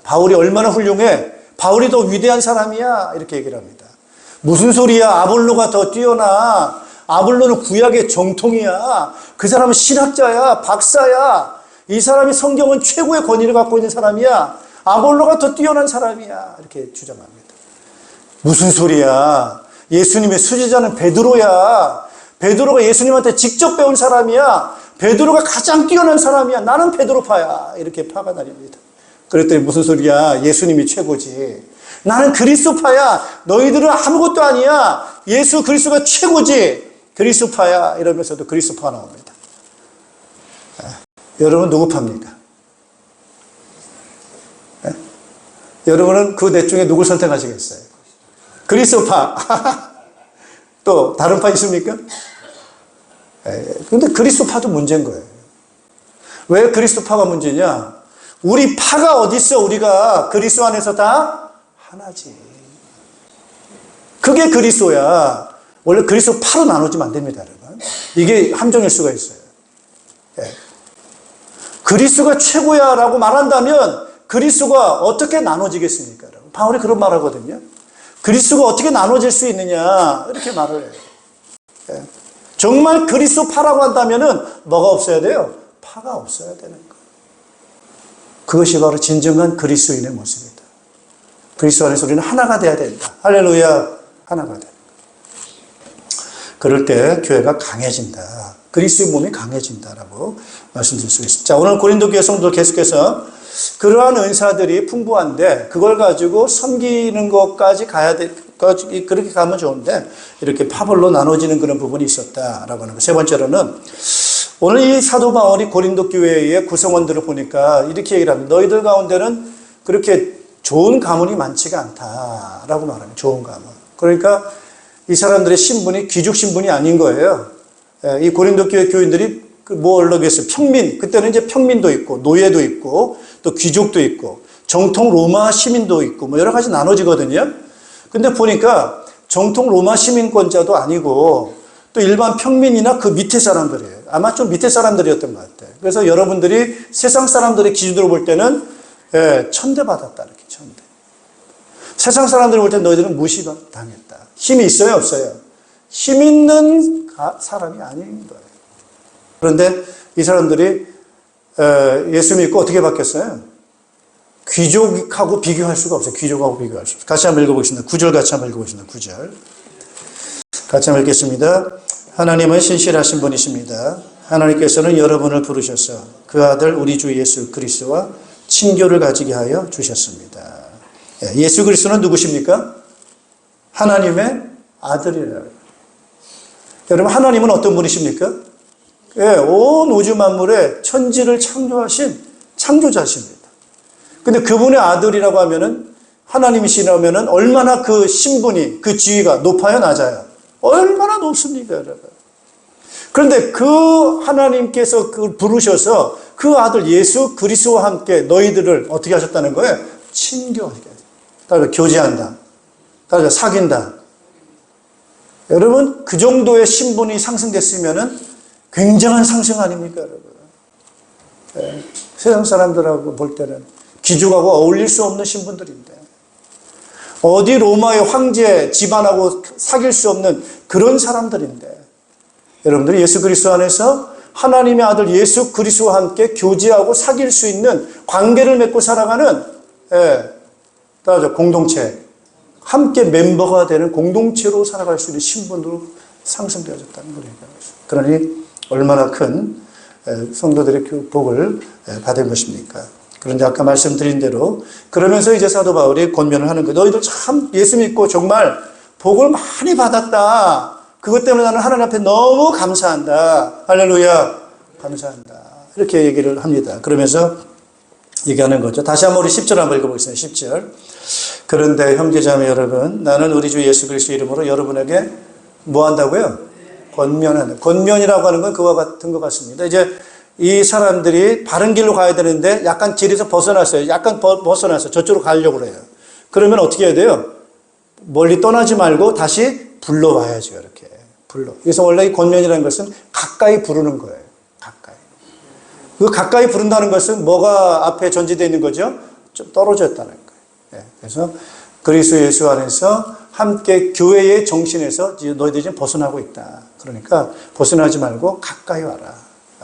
바울이 얼마나 훌륭해. 바울이 더 위대한 사람이야. 이렇게 얘기를 합니다. 무슨 소리야. 아볼로가 더 뛰어나. 아볼로는 구약의 정통이야. 그 사람은 신학자야. 박사야. 이 사람이 성경은 최고의 권위를 갖고 있는 사람이야. 아볼로가 더 뛰어난 사람이야. 이렇게 주장합니다. 무슨 소리야. 예수님의 수제자는 베드로야. 베드로가 예수님한테 직접 배운 사람이야. 베드로가 가장 뛰어난 사람이야. 나는 베드로파야. 이렇게 파가 나립니다. 그랬더니 무슨 소리야. 예수님이 최고지. 나는 그리스도파야. 너희들은 아무것도 아니야. 예수 그리스도가 최고지. 그리스도파야. 이러면서도 그리스도파가 나옵니다. 여러분 누구 파입니까? 여러분은 그 넷 중에 누굴 선택하시겠어요? 그리스도파. 또 다른 파 있습니까? 근데 그리스도파도 문제인 거예요. 왜 그리스도파가 문제냐? 우리 파가 어디 있어? 우리가 그리스도 안에서 다 하나지. 그게 그리스도야. 원래 그리스도 파로 나누지면 안 됩니다, 여러분. 이게 함정일 수가 있어요. 그리스도가 최고야라고 말한다면 그리스도가 어떻게 나눠지겠습니까? 여러분? 바울이 그런 말 하거든요. 그리스도가 어떻게 나눠질 수 있느냐 이렇게 말을 해요. 정말 그리스도 파라고 한다면은 뭐가 없어야 돼요? 파가 없어야 되는 거예요. 그것이 바로 진정한 그리스도인의 모습이다. 그리스도 안에서 우리는 하나가 돼야 된다. 할렐루야. 하나가 돼. 그럴 때 교회가 강해진다. 그리스도의 몸이 강해진다라고 말씀드릴 수 있습니다. 자, 오늘 고린도 교회 성도들 계속해서 그러한 은사들이 풍부한데 그걸 가지고 섬기는 것까지 가야 돼. 그렇게 가면 좋은데 이렇게 파벌로 나눠지는 그런 부분이 있었다라고 하는 거. 세 번째로는 오늘 이 사도 바울이 고린도 교회의 구성원들을 보니까 이렇게 얘기를 합니다. 너희들 가운데는 그렇게 좋은 가문이 많지가 않다라고 말합니다. 좋은 가문. 그러니까 이 사람들의 신분이 귀족 신분이 아닌 거예요. 이 고린도 교회 교인들이 뭘로 했어요? 평민. 그때는 이제 평민도 있고 노예도 있고 또 귀족도 있고 정통 로마 시민도 있고 뭐 여러 가지 나눠지거든요. 근데 보니까 정통 로마 시민권자도 아니고 또 일반 평민이나 그 밑에 사람들이에요. 아마 좀 밑에 사람들이었던 것 같아요. 그래서 여러분들이 세상 사람들의 기준으로 볼 때는 천대받았다. 이렇게 천대. 세상 사람들이 볼 때 너희들은 무시당했다. 힘이 있어요? 없어요? 힘 있는 사람이 아닌 거예요. 그런데 이 사람들이 예수 믿고 어떻게 바뀌었어요? 귀족하고 비교할 수가 없어요. 귀족하고 비교할 수 없어요. 같이 한번 읽어보겠습니다. 9절 같이 한번 읽어보겠습니다. 9절. 같이 한번 읽겠습니다. 하나님은 신실하신 분이십니다. 하나님께서는 여러분을 부르셔서 그 아들 우리 주 예수 그리스도와 친교를 가지게 하여 주셨습니다. 예수 그리스도는 누구십니까? 하나님의 아들이라고. 여러분, 하나님은 어떤 분이십니까? 예, 온 우주 만물의 천지를 창조하신 창조자십니다. 근데 그분의 아들이라고 하면은, 하나님이시라면은 얼마나 그 신분이, 그 지위가 높아요, 낮아요? 얼마나 높습니까, 여러분? 그런데 그 하나님께서 그걸 부르셔서 그 아들 예수 그리스도와 함께 너희들을 어떻게 하셨다는 거예요? 친교하게. 따라서 교제한다. 따라서 사귄다. 여러분, 그 정도의 신분이 상승됐으면은 굉장한 상승 아닙니까, 여러분? 네. 세상 사람들하고 볼 때는 귀족하고 어울릴 수 없는 신분들인데, 어디 로마의 황제 집안하고 사귈 수 없는 그런 사람들인데, 여러분들이 예수 그리스도 안에서 하나님의 아들 예수 그리스도와 함께 교제하고 사귈 수 있는 관계를 맺고 살아가는, 따라서 공동체, 함께 멤버가 되는 공동체로 살아갈 수 있는 신분으로 상승되어졌다는 거예요. 그러니 얼마나 큰 성도들의 그 복을 받은 것입니까? 그런데 아까 말씀드린 대로 그러면서 이제 사도 바울이 권면을 하는 거예요. 너희들 참 예수 믿고 정말 복을 많이 받았다. 그것 때문에 나는 하나님 앞에 너무 감사한다. 할렐루야. 감사한다. 이렇게 얘기를 합니다. 그러면서 얘기하는 거죠. 다시 한번 우리 10절 한번 읽어보겠습니다. 10절. 그런데 형제자매 여러분, 나는 우리 주 예수 그리스도 이름으로 여러분에게 뭐 한다고요? 권면한다. 권면이라고 하는 건 그와 같은 것 같습니다. 이제 이 사람들이 바른 길로 가야 되는데 약간 길에서 벗어났어요. 약간 벗어났어요. 저쪽으로 가려고 그래요. 그러면 어떻게 해야 돼요? 멀리 떠나지 말고 다시 불러와야죠. 이렇게. 그래서 원래 이 권면이라는 것은 가까이 부르는 거예요. 가까이. 그 가까이 부른다는 것은 뭐가 앞에 전제되어 있는 거죠? 좀 떨어져 있다는 거예요. 그래서 그리스도 예수 안에서 함께 교회의 정신에서 너희들이 지금 벗어나고 있다. 그러니까 벗어나지 말고 가까이 와라.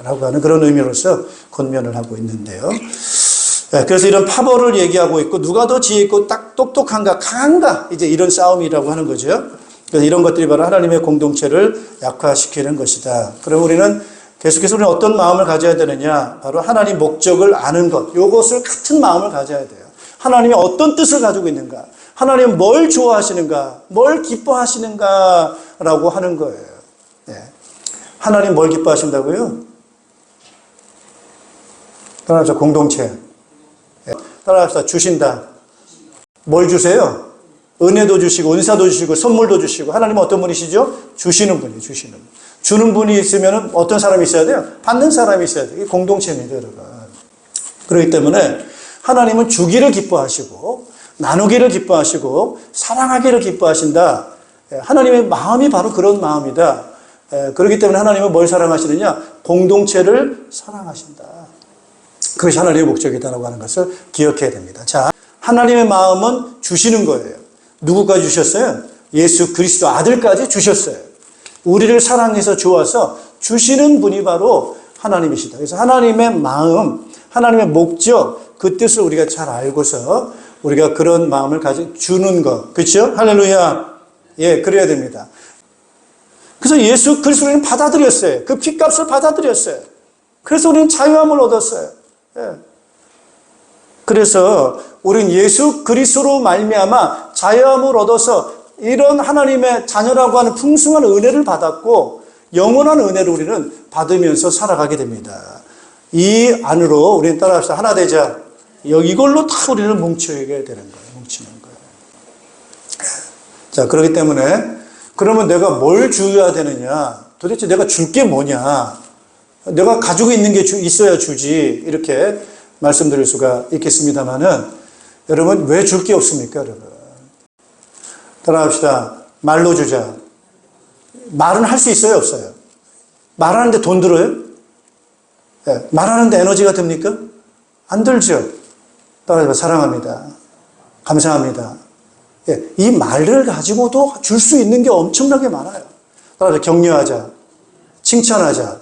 라고 하는 그런 의미로서 권면을 하고 있는데요. 그래서 이런 파벌을 얘기하고 있고, 누가 더 지혜 있고 딱 똑똑한가, 강한가, 이제 이런 싸움이라고 하는 거죠. 그래서 이런 것들이 바로 하나님의 공동체를 약화시키는 것이다. 그럼 우리는 계속해서 우리는 어떤 마음을 가져야 되느냐? 바로 하나님 목적을 아는 것. 이것을 같은 마음을 가져야 돼요. 하나님이 어떤 뜻을 가지고 있는가? 하나님은 뭘 좋아하시는가? 뭘 기뻐하시는가? 라고 하는 거예요. 하나님 뭘 기뻐하신다고요? 따라합시다. 공동체. 따라합시다. 주신다. 뭘 주세요? 은혜도 주시고 은사도 주시고 선물도 주시고. 하나님은 어떤 분이시죠? 주시는 분이에요. 주시는 분. 주는 분이 있으면 어떤 사람이 있어야 돼요? 받는 사람이 있어야 돼요. 이게 공동체입니다, 여러분. 그렇기 때문에 하나님은 주기를 기뻐하시고 나누기를 기뻐하시고 사랑하기를 기뻐하신다. 하나님의 마음이 바로 그런 마음이다. 그렇기 때문에 하나님은 뭘 사랑하시느냐? 공동체를 사랑하신다. 그것이 하나님의 목적이다라고 하는 것을 기억해야 됩니다. 자, 하나님의 마음은 주시는 거예요. 누구까지 주셨어요? 예수 그리스도 아들까지 주셨어요. 우리를 사랑해서 주어서 주시는 분이 바로 하나님이시다. 그래서 하나님의 마음, 하나님의 목적, 그 뜻을 우리가 잘 알고서 우리가 그런 마음을 가져 주는 것. 그렇죠? 할렐루야. 예, 그래야 됩니다. 그래서 예수 그리스도를 받아들였어요. 그 핏값을 받아들였어요. 그래서 우리는 자유함을 얻었어요. 예. 그래서 우리는 예수 그리스도로 말미암아 자유함을 얻어서 이런 하나님의 자녀라고 하는 풍성한 은혜를 받았고 영원한 은혜를 우리는 받으면서 살아가게 됩니다. 이 안으로 우리는 따라합시다. 하나 되자. 이걸로 다 우리는 뭉치게 되는 거예요. 뭉치는 거예요. 자, 그렇기 때문에 그러면 내가 뭘 주어야 되느냐? 도대체 내가 줄 게 뭐냐? 내가 가지고 있는 게 있어야 주지. 이렇게 말씀드릴 수가 있겠습니다만은 여러분, 왜 줄 게 없습니까, 여러분? 따라합시다. 말로 주자. 말은 할 수 있어요, 없어요? 말하는데 돈 들어요? 네. 말하는데 에너지가 듭니까? 안 들죠. 따라합시다. 사랑합니다. 감사합니다. 예, 이 말을 가지고도 줄 수 있는 게 엄청나게 많아요. 따라서 격려하자, 칭찬하자.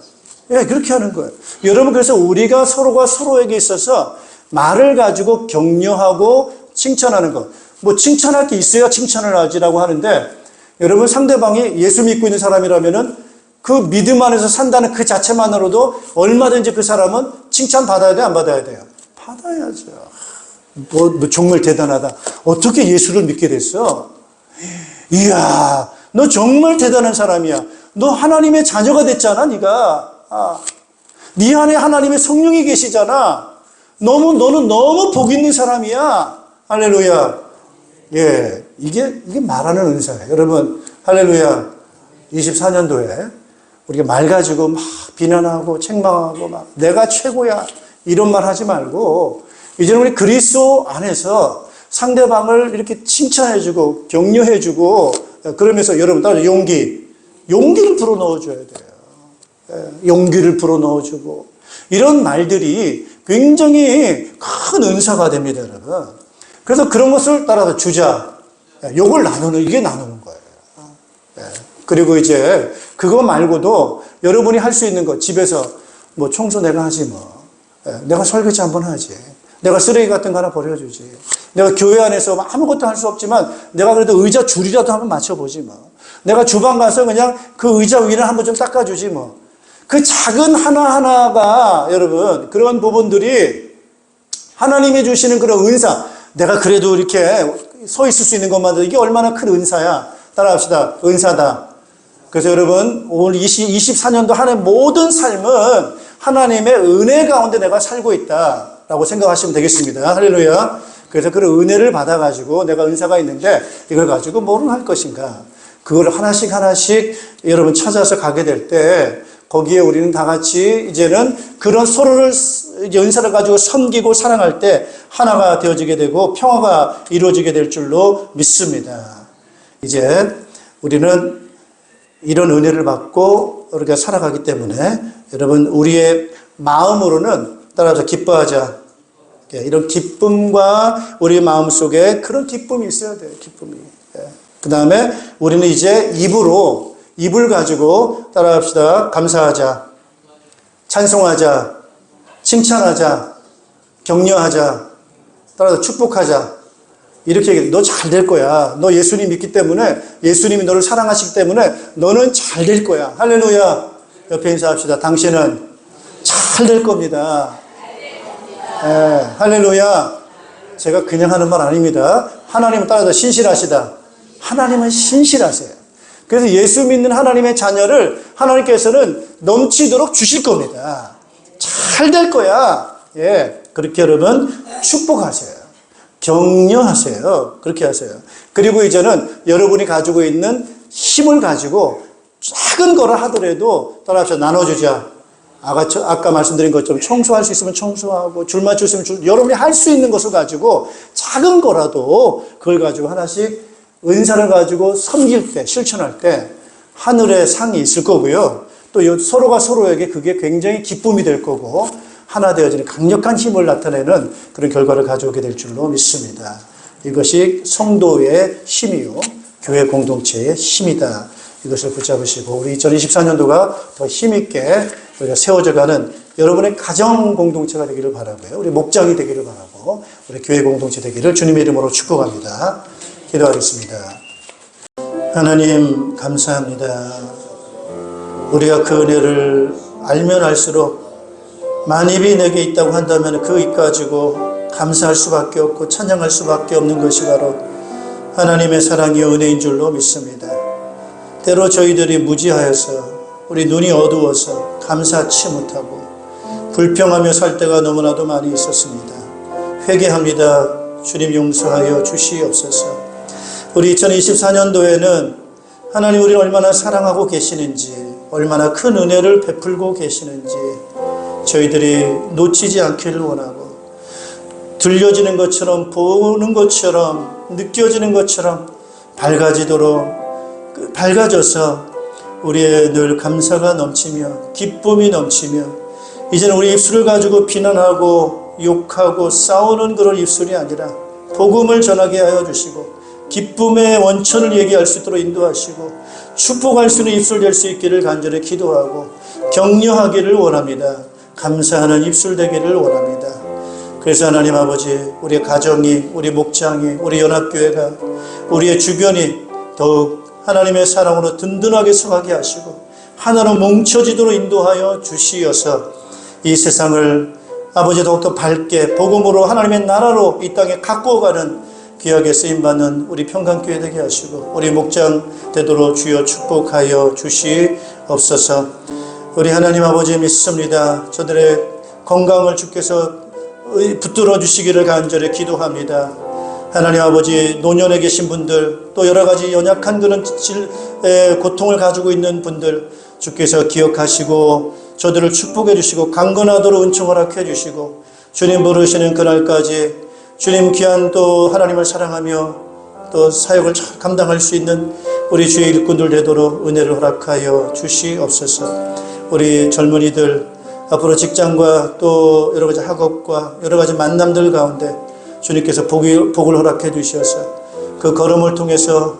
예, 그렇게 하는 거예요. 여러분, 그래서 우리가 서로가 서로에게 있어서 말을 가지고 격려하고 칭찬하는 것. 뭐 칭찬할 게 있어야 칭찬을 하지라고 하는데, 여러분, 상대방이 예수 믿고 있는 사람이라면은 그 믿음 안에서 산다는 그 자체만으로도 얼마든지 그 사람은 칭찬 받아야 돼, 안 받아야 돼요? 받아야죠. 너 정말 대단하다. 어떻게 예수를 믿게 됐어? 이야, 너 정말 대단한 사람이야. 너 하나님의 자녀가 됐잖아, 네가. 네 안에 하나님의 성령이 계시잖아. 너는 너무 복 있는 사람이야. 할렐루야. 예, 이게 말하는 은사예요. 여러분, 할렐루야. 24년도에 우리가 말 가지고 막 비난하고 책망하고 막 내가 최고야 이런 말 하지 말고 이제는 우리 그리스도 안에서 상대방을 이렇게 칭찬해주고 격려해주고 그러면서 여러분 따라 용기를 불어넣어줘야 돼요. 용기를 불어넣어주고 이런 말들이 굉장히 큰 은사가 됩니다, 여러분. 그래서 그런 것을 따라서 주자. 요걸 이게 나누는 거예요. 그리고 이제 그거 말고도 여러분이 할 수 있는 거, 집에서 뭐 청소 내가 하지 뭐. 내가 설거지 한번 하지. 내가 쓰레기 같은 거 하나 버려주지. 내가 교회 안에서 아무것도 할 수 없지만 내가 그래도 의자 줄이라도 한번 맞춰보지 뭐. 내가 주방 가서 그냥 그 의자 위를 한번 좀 닦아주지 뭐. 그 작은 하나하나가 여러분 그런 부분들이 하나님이 주시는 그런 은사. 내가 그래도 이렇게 서 있을 수 있는 것만도 이게 얼마나 큰 은사야. 따라합시다. 은사다. 그래서 여러분 오늘 24년도 한 해 모든 삶은 하나님의 은혜 가운데 내가 살고 있다라고 생각하시면 되겠습니다. 할렐루야. 그래서 그런 은혜를 받아가지고 내가 은사가 있는데 이걸 가지고 뭐를 할 것인가. 그걸 하나씩 여러분 찾아서 가게 될 때 거기에 우리는 다 같이 이제는 그런 서로를 은사를 가지고 섬기고 사랑할 때 하나가 되어지게 되고 평화가 이루어지게 될 줄로 믿습니다. 이제 우리는 이런 은혜를 받고 우리가 살아가기 때문에 여러분 우리의 마음으로는 따라서 기뻐하자. 이런 기쁨과 우리 마음속에 그런 기쁨이 있어야 돼요. 기쁨이. 그 다음에 우리는 이제 입을 가지고 따라합시다. 감사하자. 찬송하자. 칭찬하자. 격려하자. 따라서 축복하자. 이렇게 얘기해. 너 잘 될 거야. 너 예수님 믿기 때문에 예수님이 너를 사랑하시기 때문에 너는 잘 될 거야. 할렐루야. 옆에 인사합시다. 당신은 잘 될 겁니다. 네, 할렐루야. 제가 그냥 하는 말 아닙니다. 하나님은 따라서 신실하시다. 하나님은 신실하세요. 그래서 예수 믿는 하나님의 자녀를 하나님께서는 넘치도록 주실 겁니다. 잘 될 거야. 예, 그렇게 여러분 축복하세요. 격려하세요. 그렇게 하세요. 그리고 이제는 여러분이 가지고 있는 힘을 가지고 작은 거라 하더라도 따라서 나눠주자. 아까 말씀드린 것처럼 청소할 수 있으면 청소하고 줄 맞출 수 있으면 여러분이 할 수 있는 것을 가지고 작은 거라도 그걸 가지고 하나씩 은사를 가지고 섬길 때, 실천할 때 하늘의 상이 있을 거고요. 또 서로가 서로에게 그게 굉장히 기쁨이 될 거고 하나 되어지는 강력한 힘을 나타내는 그런 결과를 가져오게 될 줄로 믿습니다. 이것이 성도의 힘이요. 교회 공동체의 힘이다. 이것을 붙잡으시고 우리 2024년도가 더 힘있게 우리가 세워져가는 여러분의 가정 공동체가 되기를 바라고요. 우리 목장이 되기를 바라고 우리 교회 공동체 되기를 주님의 이름으로 축복합니다. 기도하겠습니다. 하나님 감사합니다. 우리가 그 은혜를 알면 알수록 만입이 내게 있다고 한다면 그 입 가지고 감사할 수밖에 없고 찬양할 수밖에 없는 것이 바로 하나님의 사랑이 은혜인 줄로 믿습니다. 때로 저희들이 무지하여서 우리 눈이 어두워서 감사치 못하고 불평하며 살 때가 너무나도 많이 있었습니다. 회개합니다. 주님 용서하여 주시옵소서. 우리 2024년도에는 하나님 우리를 얼마나 사랑하고 계시는지 얼마나 큰 은혜를 베풀고 계시는지 저희들이 놓치지 않기를 원하고 들려지는 것처럼 보는 것처럼 느껴지는 것처럼 밝아져서 우리의 늘 감사가 넘치며 기쁨이 넘치며 이제는 우리 입술을 가지고 비난하고 욕하고 싸우는 그런 입술이 아니라 복음을 전하게 하여 주시고 기쁨의 원천을 얘기할 수 있도록 인도하시고 축복할 수 있는 입술 될 수 있기를 간절히 기도하고 격려하기를 원합니다. 감사하는 입술 되기를 원합니다. 그래서 하나님 아버지 우리의 가정이 우리 목장이 우리 연합교회가 우리의 주변이 더욱 하나님의 사랑으로 든든하게 서가게 하시고 하나로 뭉쳐지도록 인도하여 주시어서 이 세상을 아버지 더욱더 밝게 복음으로 하나님의 나라로 이 땅에 가꾸어가는 귀하게 쓰임받는 우리 평강교회 되게 하시고 우리 목장 되도록 주여 축복하여 주시옵소서. 우리 하나님 아버지 믿습니다. 저들의 건강을 주께서 붙들어 주시기를 간절히 기도합니다. 하나님 아버지, 노년에 계신 분들, 또 여러 가지 연약한 그런 고통을 가지고 있는 분들 주께서 기억하시고 저들을 축복해 주시고 강건하도록 은총 허락해 주시고 주님 부르시는 그날까지 주님 귀한 또 하나님을 사랑하며 또 사역을 잘 감당할 수 있는 우리 주의 일꾼들 되도록 은혜를 허락하여 주시옵소서. 우리 젊은이들 앞으로 직장과 또 여러 가지 학업과 여러 가지 만남들 가운데 주님께서 복을 허락해 주셔서 그 걸음을 통해서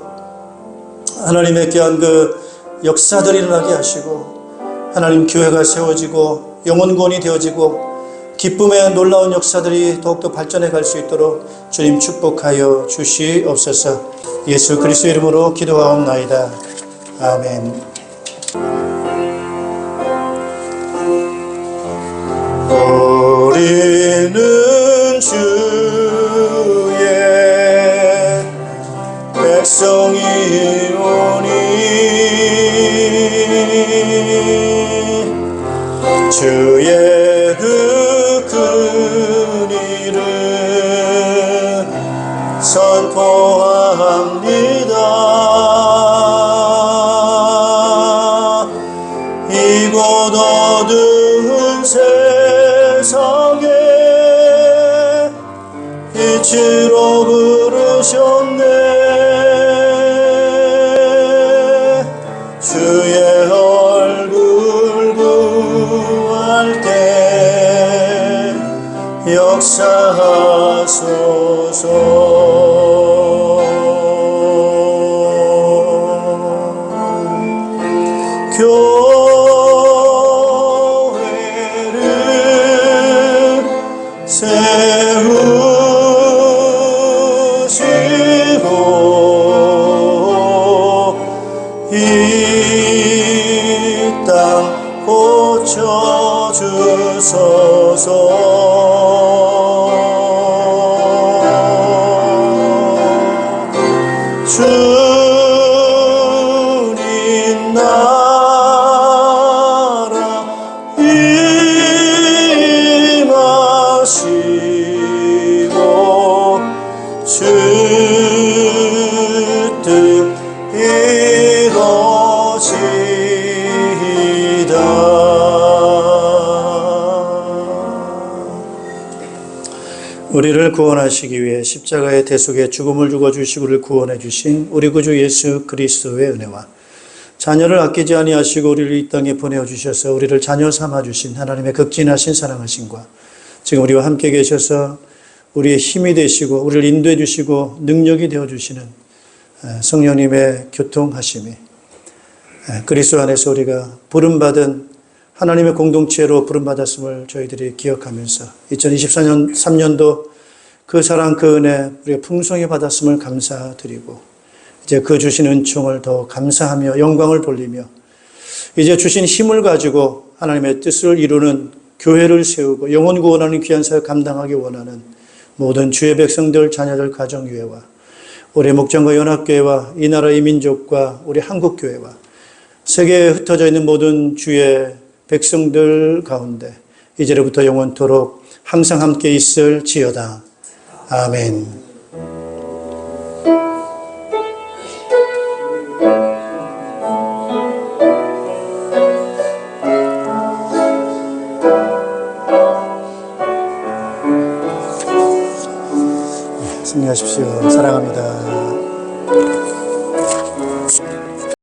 하나님의 귀한 그 역사들이 일어나게 하시고 하나님 교회가 세워지고 영혼구원이 되어지고 기쁨의 놀라운 역사들이 더욱더 발전해 갈 수 있도록 주님 축복하여 주시옵소서. 예수 그리스도 이름으로 기도하옵나이다. 아멘. 우리는 주의 백성이오니 주의 큰 일을 선포합니다. 이곳 어두운 세상에 빛으로 부르셨네. 주의 얼굴 구할 때 역사하소서. 교회를 세우시고 이 땅 고쳐주소서. 주님 나라 임하시고 주 뜻 이루어지이다. 우리를 구원하시기 위해 십자가의 대속에 죽음을 주고 주시고 우리를 구원해 주신 우리 구주 예수 그리스도의 은혜와 자녀를 아끼지 아니하시고 우리를 이 땅에 보내어 주셔서 우리를 자녀 삼아 주신 하나님의 극진하신 사랑하심과 지금 우리와 함께 계셔서 우리의 힘이 되시고 우리를 인도해 주시고 능력이 되어 주시는 성령님의 교통하심이 그리스도 안에서 우리가 부름받은 하나님의 공동체로 부름받았음을 저희들이 기억하면서 2024년 3년도 그 사랑 그 은혜 우리가 풍성히 받았음을 감사드리고 이제 그 주신 은총을 더 감사하며 영광을 돌리며 이제 주신 힘을 가지고 하나님의 뜻을 이루는 교회를 세우고 영혼 구원하는 귀한 사역 감당하기 원하는 모든 주의 백성들 자녀들 가정교회와 우리 목장과 연합교회와 이 나라 이 민족과 우리 한국교회와 세계에 흩어져 있는 모든 주의 백성들 가운데 이제로부터 영원토록 항상 함께 있을지어다. 아멘. 승리하십시오. 사랑합니다.